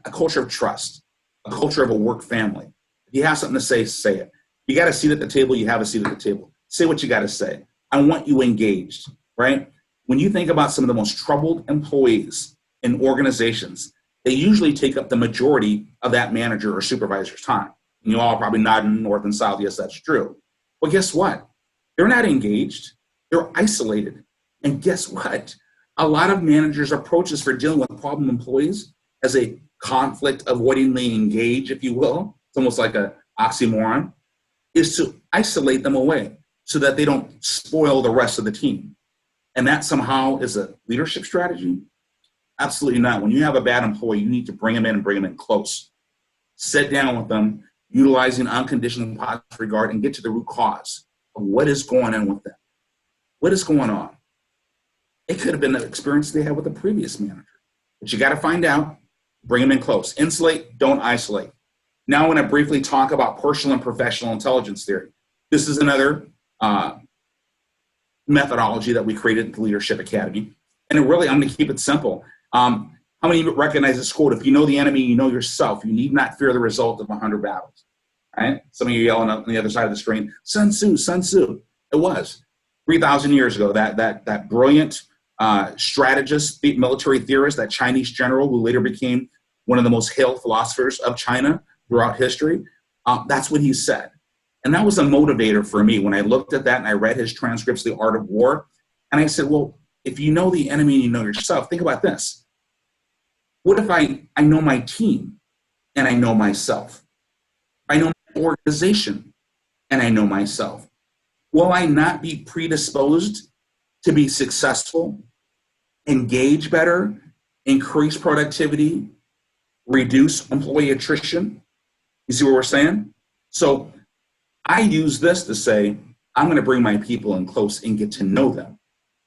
a culture of trust, a culture of a work family. If you have something to say, say it. You got a seat at the table, you have a seat at the table. Say what you got to say. I want you engaged, right? When you think about some of the most troubled employees in organizations, they usually take up the majority of that manager or supervisor's time. And you all probably nodding north and south, yes, that's true. Well, guess what? They're not engaged. They're isolated. And guess what? A lot of managers' approaches for dealing with problem employees as a conflict avoidingly engage, if you will, it's almost like an oxymoron, is to isolate them away so that they don't spoil the rest of the team. And that somehow is a leadership strategy? Absolutely not. When you have a bad employee, you need to bring them in and bring them in close. Sit down with them, utilizing unconditional positive regard, and get to the root cause of what is going on with them. What is going on? It could have been the experience they had with the previous manager. But you got to find out, bring them in close. Insulate, don't isolate. Now I want to briefly talk about personal and professional intelligence theory. This is another methodology that we created at the Leadership Academy. And it really, I'm going to keep it simple. How many of you recognize this quote? If you know the enemy, you know yourself. You need not fear the result of 100 battles. Right? Some of you yelling on the other side of the screen, Sun Tzu, Sun Tzu. It was 3,000 years ago. That brilliant strategist, military theorist, that Chinese general who later became one of the most hailed philosophers of China throughout history. That's what he said. And that was a motivator for me when I looked at that and I read his transcripts, The Art of War. And I said, well, if you know the enemy and you know yourself, think about this. What if I know my team and I know myself? I know my organization and I know myself. Will I not be predisposed to be successful, engage better, increase productivity, reduce employee attrition? You see what we're saying? So I use this to say, I'm going to bring my people in close and get to know them.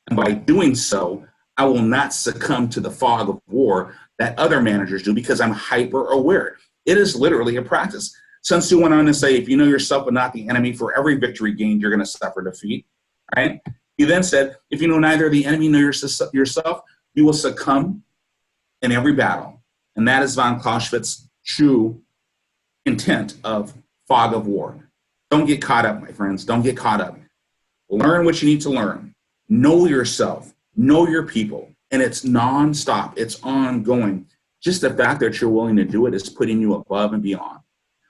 And by doing so, I will not succumb to the fog of war that other managers do because I'm hyper aware. It is literally a practice. Sun Tzu went on to say, if you know yourself but not the enemy, for every victory gained, you're going to suffer defeat. Right? He then said, if you know neither the enemy nor yourself, you will succumb in every battle. And that is von Clausewitz's true intent of fog of war. Don't get caught up, my friends. Don't get caught up. Learn what you need to learn. Know yourself. Know your people. And it's nonstop. It's ongoing. Just the fact that you're willing to do it is putting you above and beyond.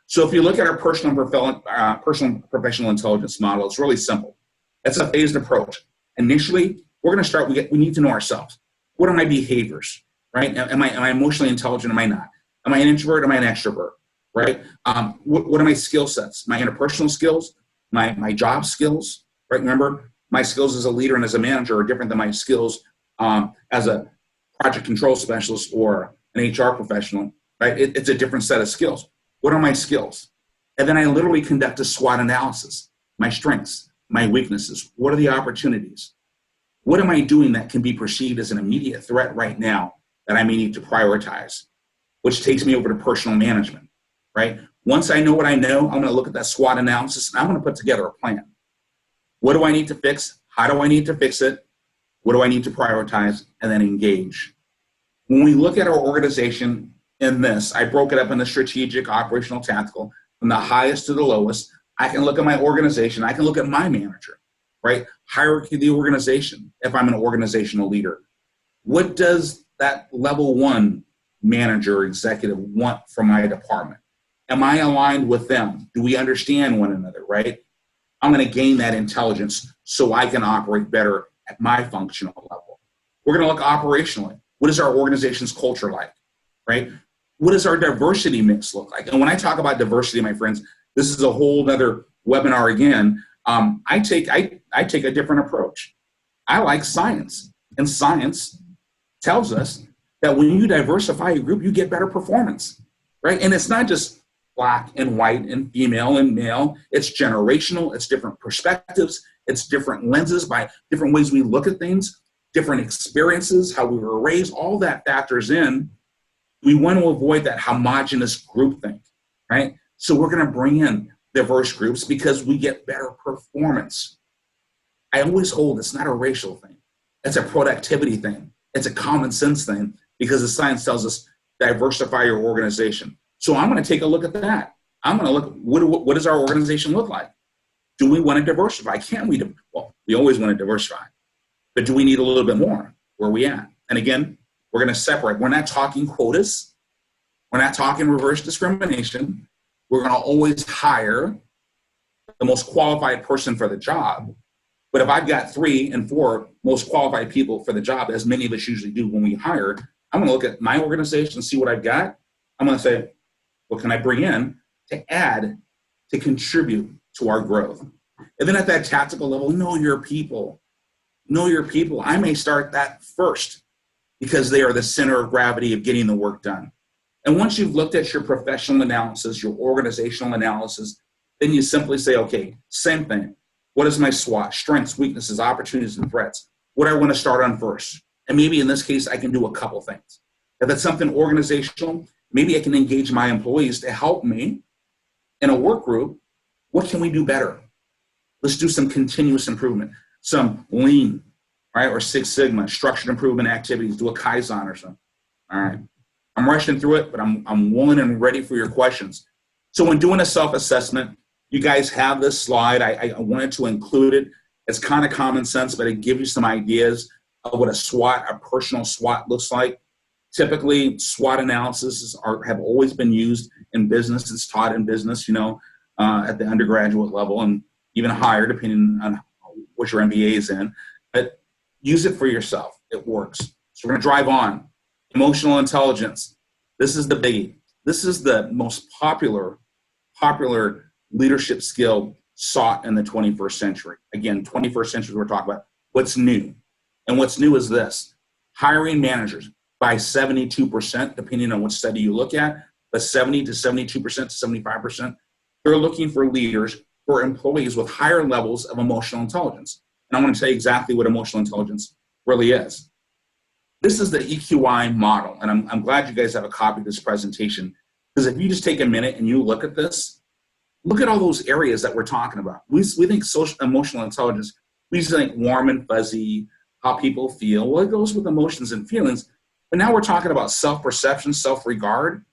So if you look at our personal and professional intelligence model, it's really simple. It's a phased approach. Initially, we're going to start, we need to know ourselves. What are my behaviors, right? Am I emotionally intelligent? Am I not? Am I an introvert? Am I an extrovert, right? What are my skill sets? My interpersonal skills, my job skills, right? Remember, my skills as a leader and as a manager are different than my skills as a project control specialist or an HR professional, right? It's a different set of skills. What are my skills? And then I literally conduct a SWOT analysis. My strengths, my weaknesses. What are the opportunities? What am I doing that can be perceived as an immediate threat right now that I may need to prioritize? Which takes me over to personal management, right? Once I know what I know, I'm going to look at that SWOT analysis and I'm going to put together a plan. What do I need to fix? How do I need to fix it? What do I need to prioritize? And then engage. When we look at our organization in this, I broke it up into strategic, operational, tactical, from the highest to the lowest. I can look at my organization. I can look at my manager, right? Hierarchy of the organization, if I'm an organizational leader. What does that level one manager, executive want from my department? Am I aligned with them? Do we understand one another, right? I'm going to gain that intelligence so I can operate better at my functional level. We're going to look operationally. What is our organization's culture like, right? What does our diversity mix look like? And when I talk about diversity, my friends, this is a whole other webinar again. I take a different approach. I like science, and science tells us that when you diversify a group, you get better performance, right? And it's not just black and white and female and male. It's generational. It's different perspectives. It's different lenses by different ways we look at things, different experiences, how we were raised. All that factors in. We want to avoid that homogenous groupthink, right? So we're going to bring in diverse groups because we get better performance. I always hold it's not a racial thing. It's a productivity thing. It's a common sense thing because the science tells us diversify your organization. So I'm going to take a look at that. I'm going to look, what does our organization look like? Do we want to diversify? Can we? Well, we always want to diversify. But do we need a little bit more? Where are we at? And again, we're going to separate. We're not talking quotas. We're not talking reverse discrimination. We're going to always hire the most qualified person for the job. But if I've got 3 and 4 most qualified people for the job, as many of us usually do when we hire, I'm going to look at my organization, see what I've got. I'm going to say, what can I bring in to add, to contribute to our growth? And then at that tactical level, know your people. Know your people. I may start that first because they are the center of gravity of getting the work done. And once you've looked at your professional analysis, your organizational analysis, then you simply say, okay, same thing. What is my SWOT? Strengths, weaknesses, opportunities, and threats. What do I want to start on first? And maybe in this case, I can do a couple things. If it's something organizational, maybe I can engage my employees to help me in a work group. What can we do better? Let's do some continuous improvement, some lean, right? Or Six Sigma, structured improvement activities, do a Kaizen or something. All right. I'm rushing through it, but I'm willing and ready for your questions. So when doing a self-assessment, you guys have this slide. I wanted to include it. It's kind of common sense, but it gives you some ideas of what a SWOT, a personal SWOT looks like. Typically, SWOT analysis have always been used in business. It's taught in business, at the undergraduate level and even higher, depending on what your MBA is in. But use it for yourself. It works. So we're going to drive on. Emotional intelligence. This is the biggie. This is the most popular leadership skill sought in the 21st century. Again, 21st century, we're talking about what's new. And what's new is this. Hiring managers by 72%, depending on which study you look at, but 70 to 72% to 75%, they're looking for leaders or employees with higher levels of emotional intelligence. And I want to tell you exactly what emotional intelligence really is. This is the EQI model, and I'm glad you guys have a copy of this presentation, because if you just take a minute and you look at this, look at all those areas that we're talking about. We think emotional intelligence, we just think warm and fuzzy, how people feel. Well, it goes with emotions and feelings, but now we're talking about self-perception, self-regard.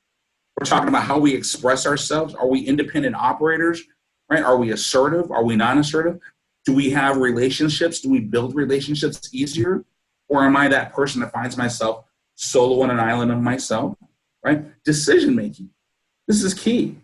We're talking about how we express ourselves. Are we independent operators, right? Are we assertive? Are we non-assertive? Do we have relationships? Do we build relationships easier? Or am I that person that finds myself solo on an island of myself, right? Decision-making. This is key.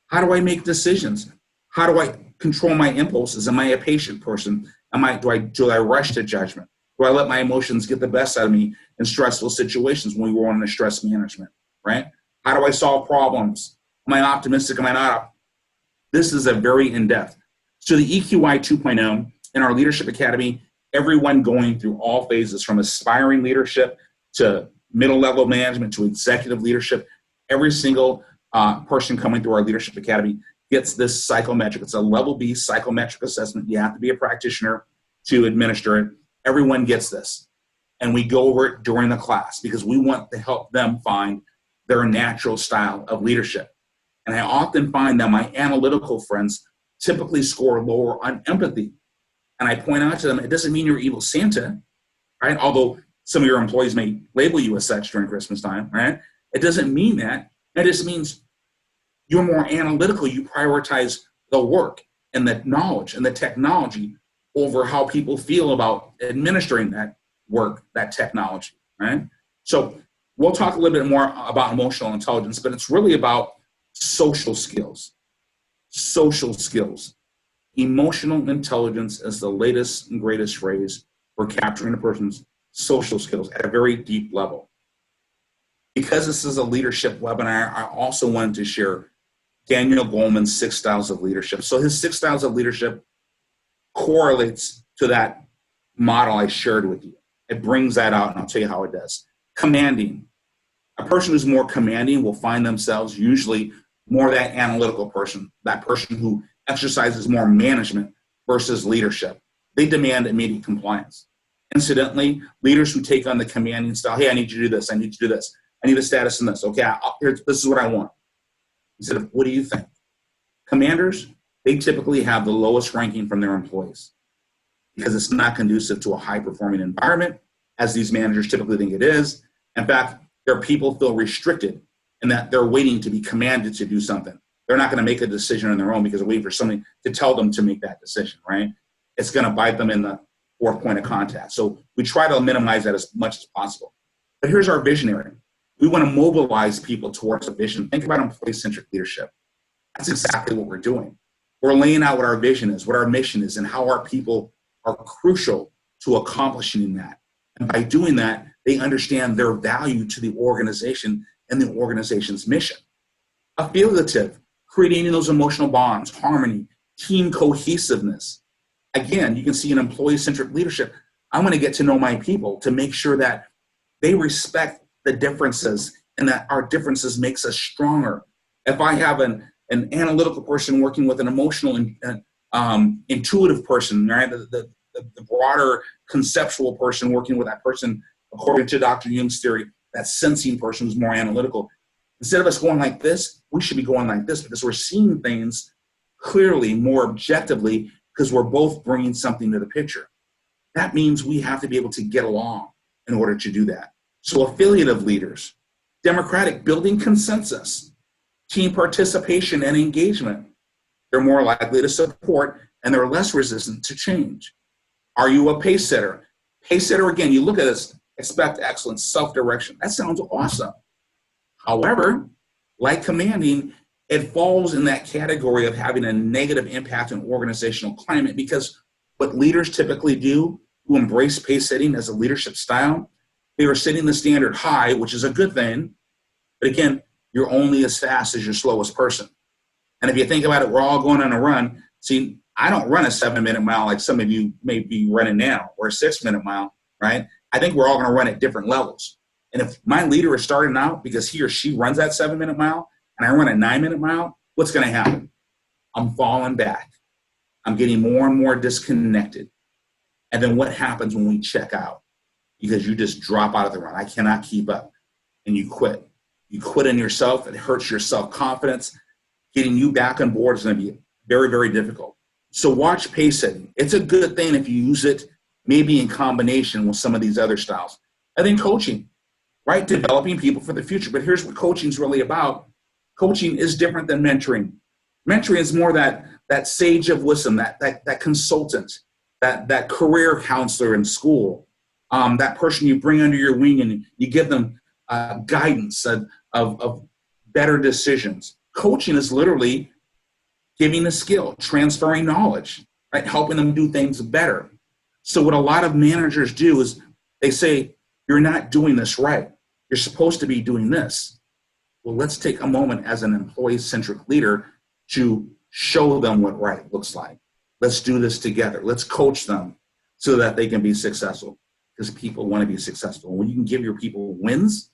How do I make decisions? How do I control my impulses? Am I a patient person? Do I rush to judgment? Do I let my emotions get the best out of me in stressful situations when we were on stress management, right? How do I solve problems? Am I optimistic? Am I not? This is a very in-depth. So the EQI 2.0 in our Leadership Academy, everyone going through all phases from aspiring leadership to middle level management to executive leadership, every single person coming through our Leadership Academy gets this psychometric. It's a level B psychometric assessment. You have to be a practitioner to administer it. Everyone gets this. And we go over it during the class because we want to help them find their natural style of leadership. And I often find that my analytical friends typically score lower on empathy. And I point out to them, it doesn't mean you're evil Santa, right? Although some of your employees may label you as such during Christmas time, right? It doesn't mean that. It just means you're more analytical. You prioritize the work and the knowledge and the technology over how people feel about administering that work, that technology, right? So we'll talk a little bit more about emotional intelligence, but it's really about social skills. Social skills. Emotional intelligence is the latest and greatest phrase for capturing a person's social skills at a very deep level. Because this is a leadership webinar, I also wanted to share Daniel Goleman's 6 Styles of Leadership. So his 6 Styles of Leadership correlates to that model I shared with you. It brings that out, and I'll tell you how it does. Commanding. A person who's more commanding will find themselves usually more that analytical person, that person who exercises more management versus leadership. They demand immediate compliance. Incidentally, leaders who take on the commanding style, hey, I need you to do this, I need you to do this, I need a status in this, okay, this is what I want. Instead of, what do you think? Commanders, they typically have the lowest ranking from their employees because it's not conducive to a high-performing environment, as these managers typically think it is. In fact, their people feel restricted in that they're waiting to be commanded to do something. They're not going to make a decision on their own because they're waiting for somebody to tell them to make that decision, right? It's going to bite them in the fourth point of contact. So we try to minimize that as much as possible. But here's our visionary. We want to mobilize people towards a vision. Think about employee-centric leadership. That's exactly what we're doing. We're laying out what our vision is, what our mission is, and how our people are crucial to accomplishing that. And by doing that, they understand their value to the organization and the organization's mission. Affiliative, creating those emotional bonds, harmony, team cohesiveness. Again, you can see in employee-centric leadership, I'm going to get to know my people to make sure that they respect the differences and that our differences makes us stronger. If I have an analytical person working with an emotional and intuitive person, right? The broader conceptual person working with that person, according to Dr. Jung's theory, that sensing person who's more analytical. Instead of us going like this, we should be going like this because we're seeing things clearly, more objectively, because we're both bringing something to the picture. That means we have to be able to get along in order to do that. So affiliative leaders, democratic, building consensus, team participation and engagement. They're more likely to support and they're less resistant to change. Are you a pace setter? Pace setter, again, you look at this, expect excellence, self-direction. That sounds awesome. However, like commanding, it falls in that category of having a negative impact on organizational climate because what leaders typically do who embrace pace setting as a leadership style, they are setting the standard high, which is a good thing. But again, you're only as fast as your slowest person. And if you think about it, we're all going on a run. See, I don't run a 7-minute mile like some of you may be running now, or a 6-minute mile, right? I think we're all going to run at different levels. And if my leader is starting out because he or she runs that 7-minute mile and I run a 9-minute mile, what's going to happen? I'm falling back. I'm getting more and more disconnected. And then what happens when we check out? Because you just drop out of the run. I cannot keep up. And you quit. You quit in yourself. It hurts your self-confidence. Getting you back on board is going to be very, very difficult. So watch pace setting. It's a good thing if you use it maybe in combination with some of these other styles. And then coaching, right? Developing people for the future. But here's what coaching is really about. Coaching is different than mentoring. Mentoring is more that sage of wisdom, that consultant, that career counselor in school, that person you bring under your wing and you give them guidance of better decisions. Coaching is literally giving a skill, transferring knowledge, right? Helping them do things better. So what a lot of managers do is they say, you're not doing this right. You're supposed to be doing this. Well, let's take a moment as an employee-centric leader to show them what right looks like. Let's do this together. Let's coach them so that they can be successful, because people want to be successful. When you can give your people wins,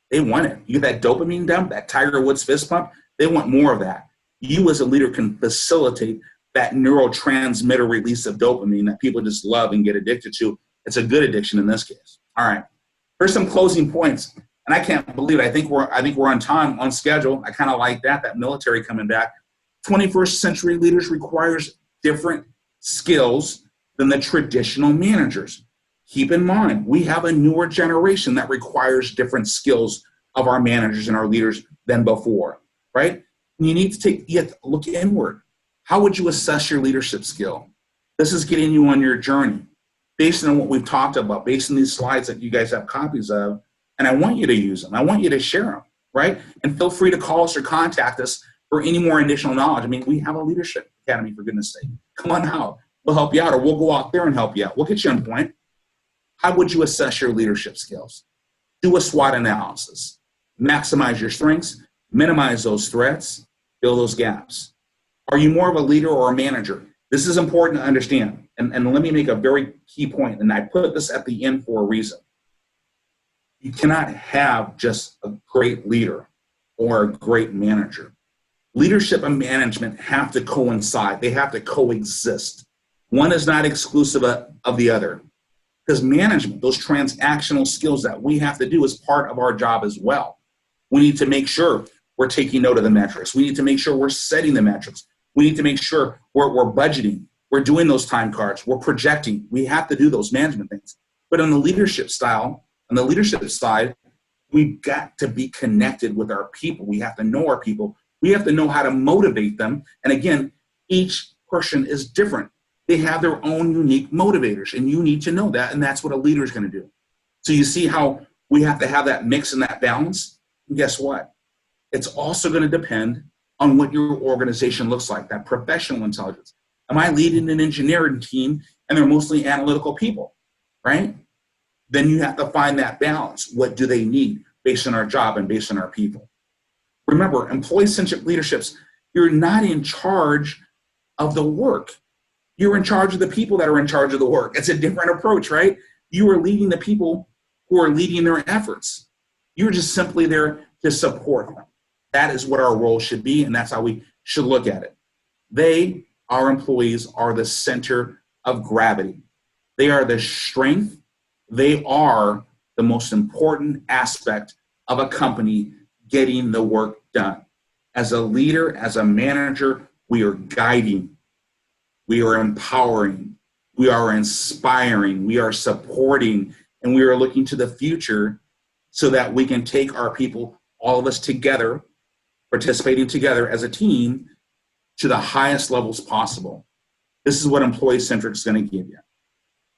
they want it. You get that dopamine dump, that Tiger Woods fist pump, they want more of that. You as a leader can facilitate that neurotransmitter release of dopamine that people just love and get addicted to. It's a good addiction in this case. All right, here's some closing points. And I can't believe it. I think we're on time, on schedule. I kind of like that military coming back. 21st century leaders requires different skills than the traditional managers. Keep in mind, we have a newer generation that requires different skills of our managers and our leaders than before, right? And you have to look inward. How would you assess your leadership skill? This is getting you on your journey based on what we've talked about, based on these slides that you guys have copies of, and I want you to use them. I want you to share them, right? And feel free to call us or contact us for any more additional knowledge. I mean, we have a leadership academy, for goodness sake. Come on out. We'll help you out, or we'll go out there and help you out. We'll get you on point. How would you assess your leadership skills? Do a SWOT analysis. Maximize your strengths, minimize those threats, fill those gaps. Are you more of a leader or a manager? This is important to understand. And let me make a very key point, and I put this at the end for a reason. You cannot have just a great leader or a great manager. Leadership and management have to coincide. They have to coexist. One is not exclusive of the other. Because management, those transactional skills that we have to do is part of our job as well. We need to make sure we're taking note of the metrics. We need to make sure we're setting the metrics. We need to make sure we're budgeting. We're doing those time cards. We're projecting. We have to do those management things. But on the leadership style, on the leadership side, we've got to be connected with our people. We have to know our people. We have to know how to motivate them. And again, each person is different. They have their own unique motivators, and you need to know that, and that's what a leader is going to do. So you see how we have to have that mix and that balance? And guess what? It's also going to depend on what your organization looks like, that professional intelligence. Am I leading an engineering team, and they're mostly analytical people, right? Then you have to find that balance. What do they need based on our job and based on our people? Remember, employee-centric leaderships, you're not in charge of the work. You're in charge of the people that are in charge of the work. It's a different approach, right? You are leading the people who are leading their efforts. You're just simply there to support them. That is what our role should be, and that's how we should look at it. They, our employees, are the center of gravity. They are the strength. They are the most important aspect of a company getting the work done. As a leader, as a manager, we are guiding. We are empowering, we are inspiring, we are supporting, and we are looking to the future so that we can take our people, all of us together, participating together as a team, to the highest levels possible. This is what employee-centric is going to give you.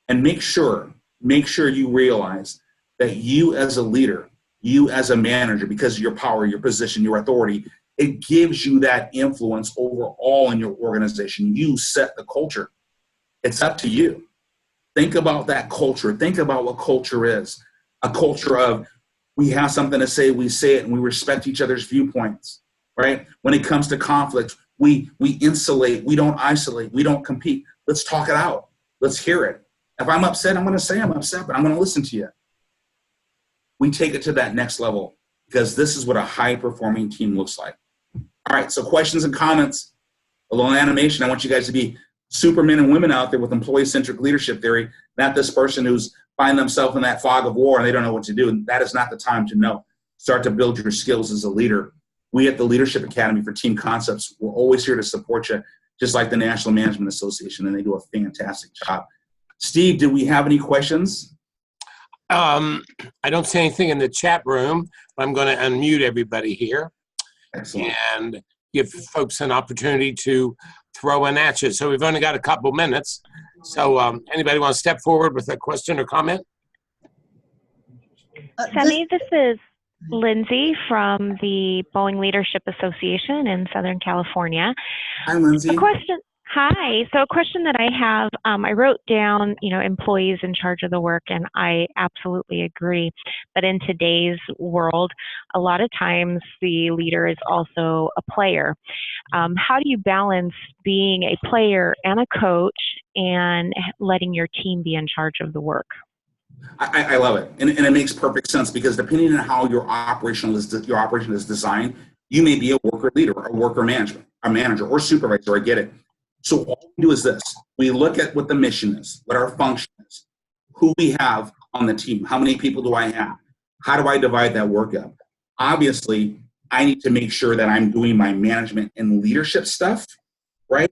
And make sure you realize that you as a leader, you as a manager, because of your power, your position, your authority, it gives you that influence overall in your organization. You set the culture. It's up to you. Think about that culture. Think about what culture is. A culture of we have something to say, we say it, and we respect each other's viewpoints, right? When it comes to conflict, we insulate. We don't isolate. We don't compete. Let's talk it out. Let's hear it. If I'm upset, I'm going to say I'm upset, but I'm going to listen to you. We take it to that next level because this is what a high-performing team looks like. All right, so questions and comments. A little animation. I want you guys to be supermen and women out there with employee-centric leadership theory, not this person who's find themselves in that fog of war and they don't know what to do. And that is not the time to know. Start to build your skills as a leader. We at the Leadership Academy for Team Concepts, we're always here to support you, just like the National Management Association, and they do a fantastic job. Steve, do we have any questions? I don't see anything in the chat room, but I'm going to unmute everybody here. Excellent. And give folks an opportunity to throw in at you. So we've only got a couple minutes. So anybody want to step forward with a question or comment? Sammy, this is Lindsay from the Boeing Leadership Association in Southern California. Hi, Lindsay. A question. Hi. So a question that I have, I wrote down, employees in charge of the work, and I absolutely agree. But in today's world, a lot of times the leader is also a player. How do you balance being a player and a coach and letting your team be in charge of the work? I love it, and it makes perfect sense because depending on how your operation is designed, you may be a worker leader, a worker management, a manager, or supervisor. I get it. So all we do is this: we look at what the mission is, what our function is, who we have on the team, how many people do I have, how do I divide that work up. Obviously, I need to make sure that I'm doing my management and leadership stuff, right?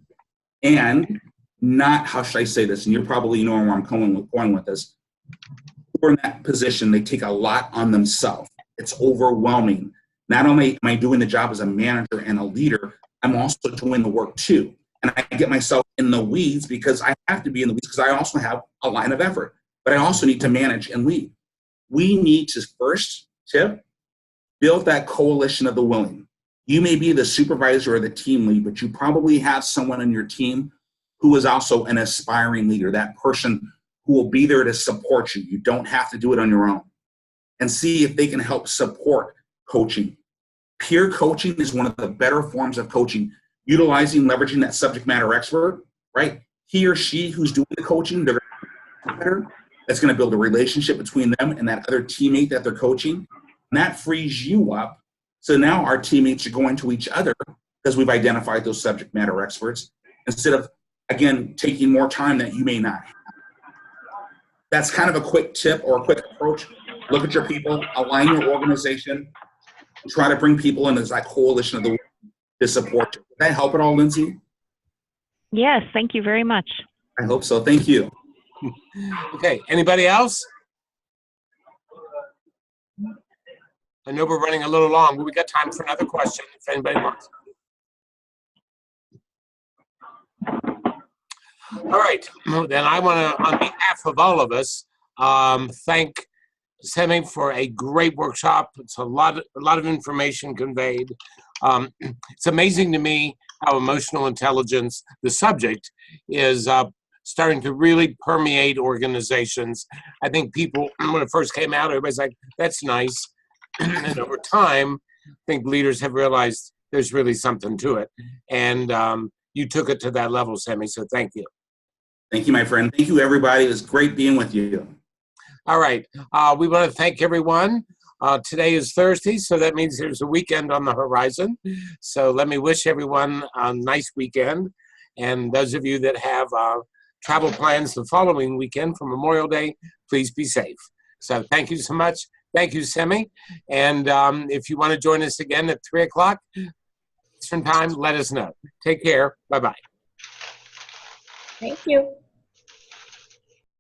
And not, how should I say this? And you're probably knowing where I'm going with this. Who are in that position, they take a lot on themselves. It's overwhelming. Not only am I doing the job as a manager and a leader, I'm also doing the work too. And I get myself in the weeds because I have to be in the weeds because I also have a line of effort, but I also need to manage and lead. We need to first tip, build that coalition of the willing. You may be the supervisor or the team lead, but you probably have someone on your team who is also an aspiring leader, that person who will be there to support you. You don't have to do it on your own. And see if they can help support coaching. Peer coaching is one of the better forms of coaching, leveraging that subject matter expert, right? He or she who's doing the coaching, they're better. That's going to build a relationship between them and that other teammate that they're coaching. And that frees you up. So now our teammates are going to each other because we've identified those subject matter experts instead of, again, taking more time that you may not have. That's kind of a quick tip or a quick approach. Look at your people, align your organization, try to bring people in as that coalition of the world to support you. Did that help at all, Lindsay? Yes, thank you very much. I hope so. Thank you. Okay, anybody else? I know we're running a little long, but we got time for another question if anybody wants. All right, then I want to, on behalf of all of us, thank Semi for a great workshop. It's a lot of information conveyed. It's amazing to me how emotional intelligence, the subject, is starting to really permeate organizations. I think people, when it first came out, everybody's like, that's nice. And over time, I think leaders have realized there's really something to it. And you took it to that level, Semi, so thank you. Thank you, my friend. Thank you, everybody. It was great being with you. All right. We want to thank everyone. Today is Thursday, so that means there's a weekend on the horizon. So let me wish everyone a nice weekend. And those of you that have travel plans the following weekend for Memorial Day, please be safe. So thank you so much. Thank you, Semi. And if you want to join us again at 3 o'clock Eastern Time, let us know. Take care. Bye-bye. Thank you.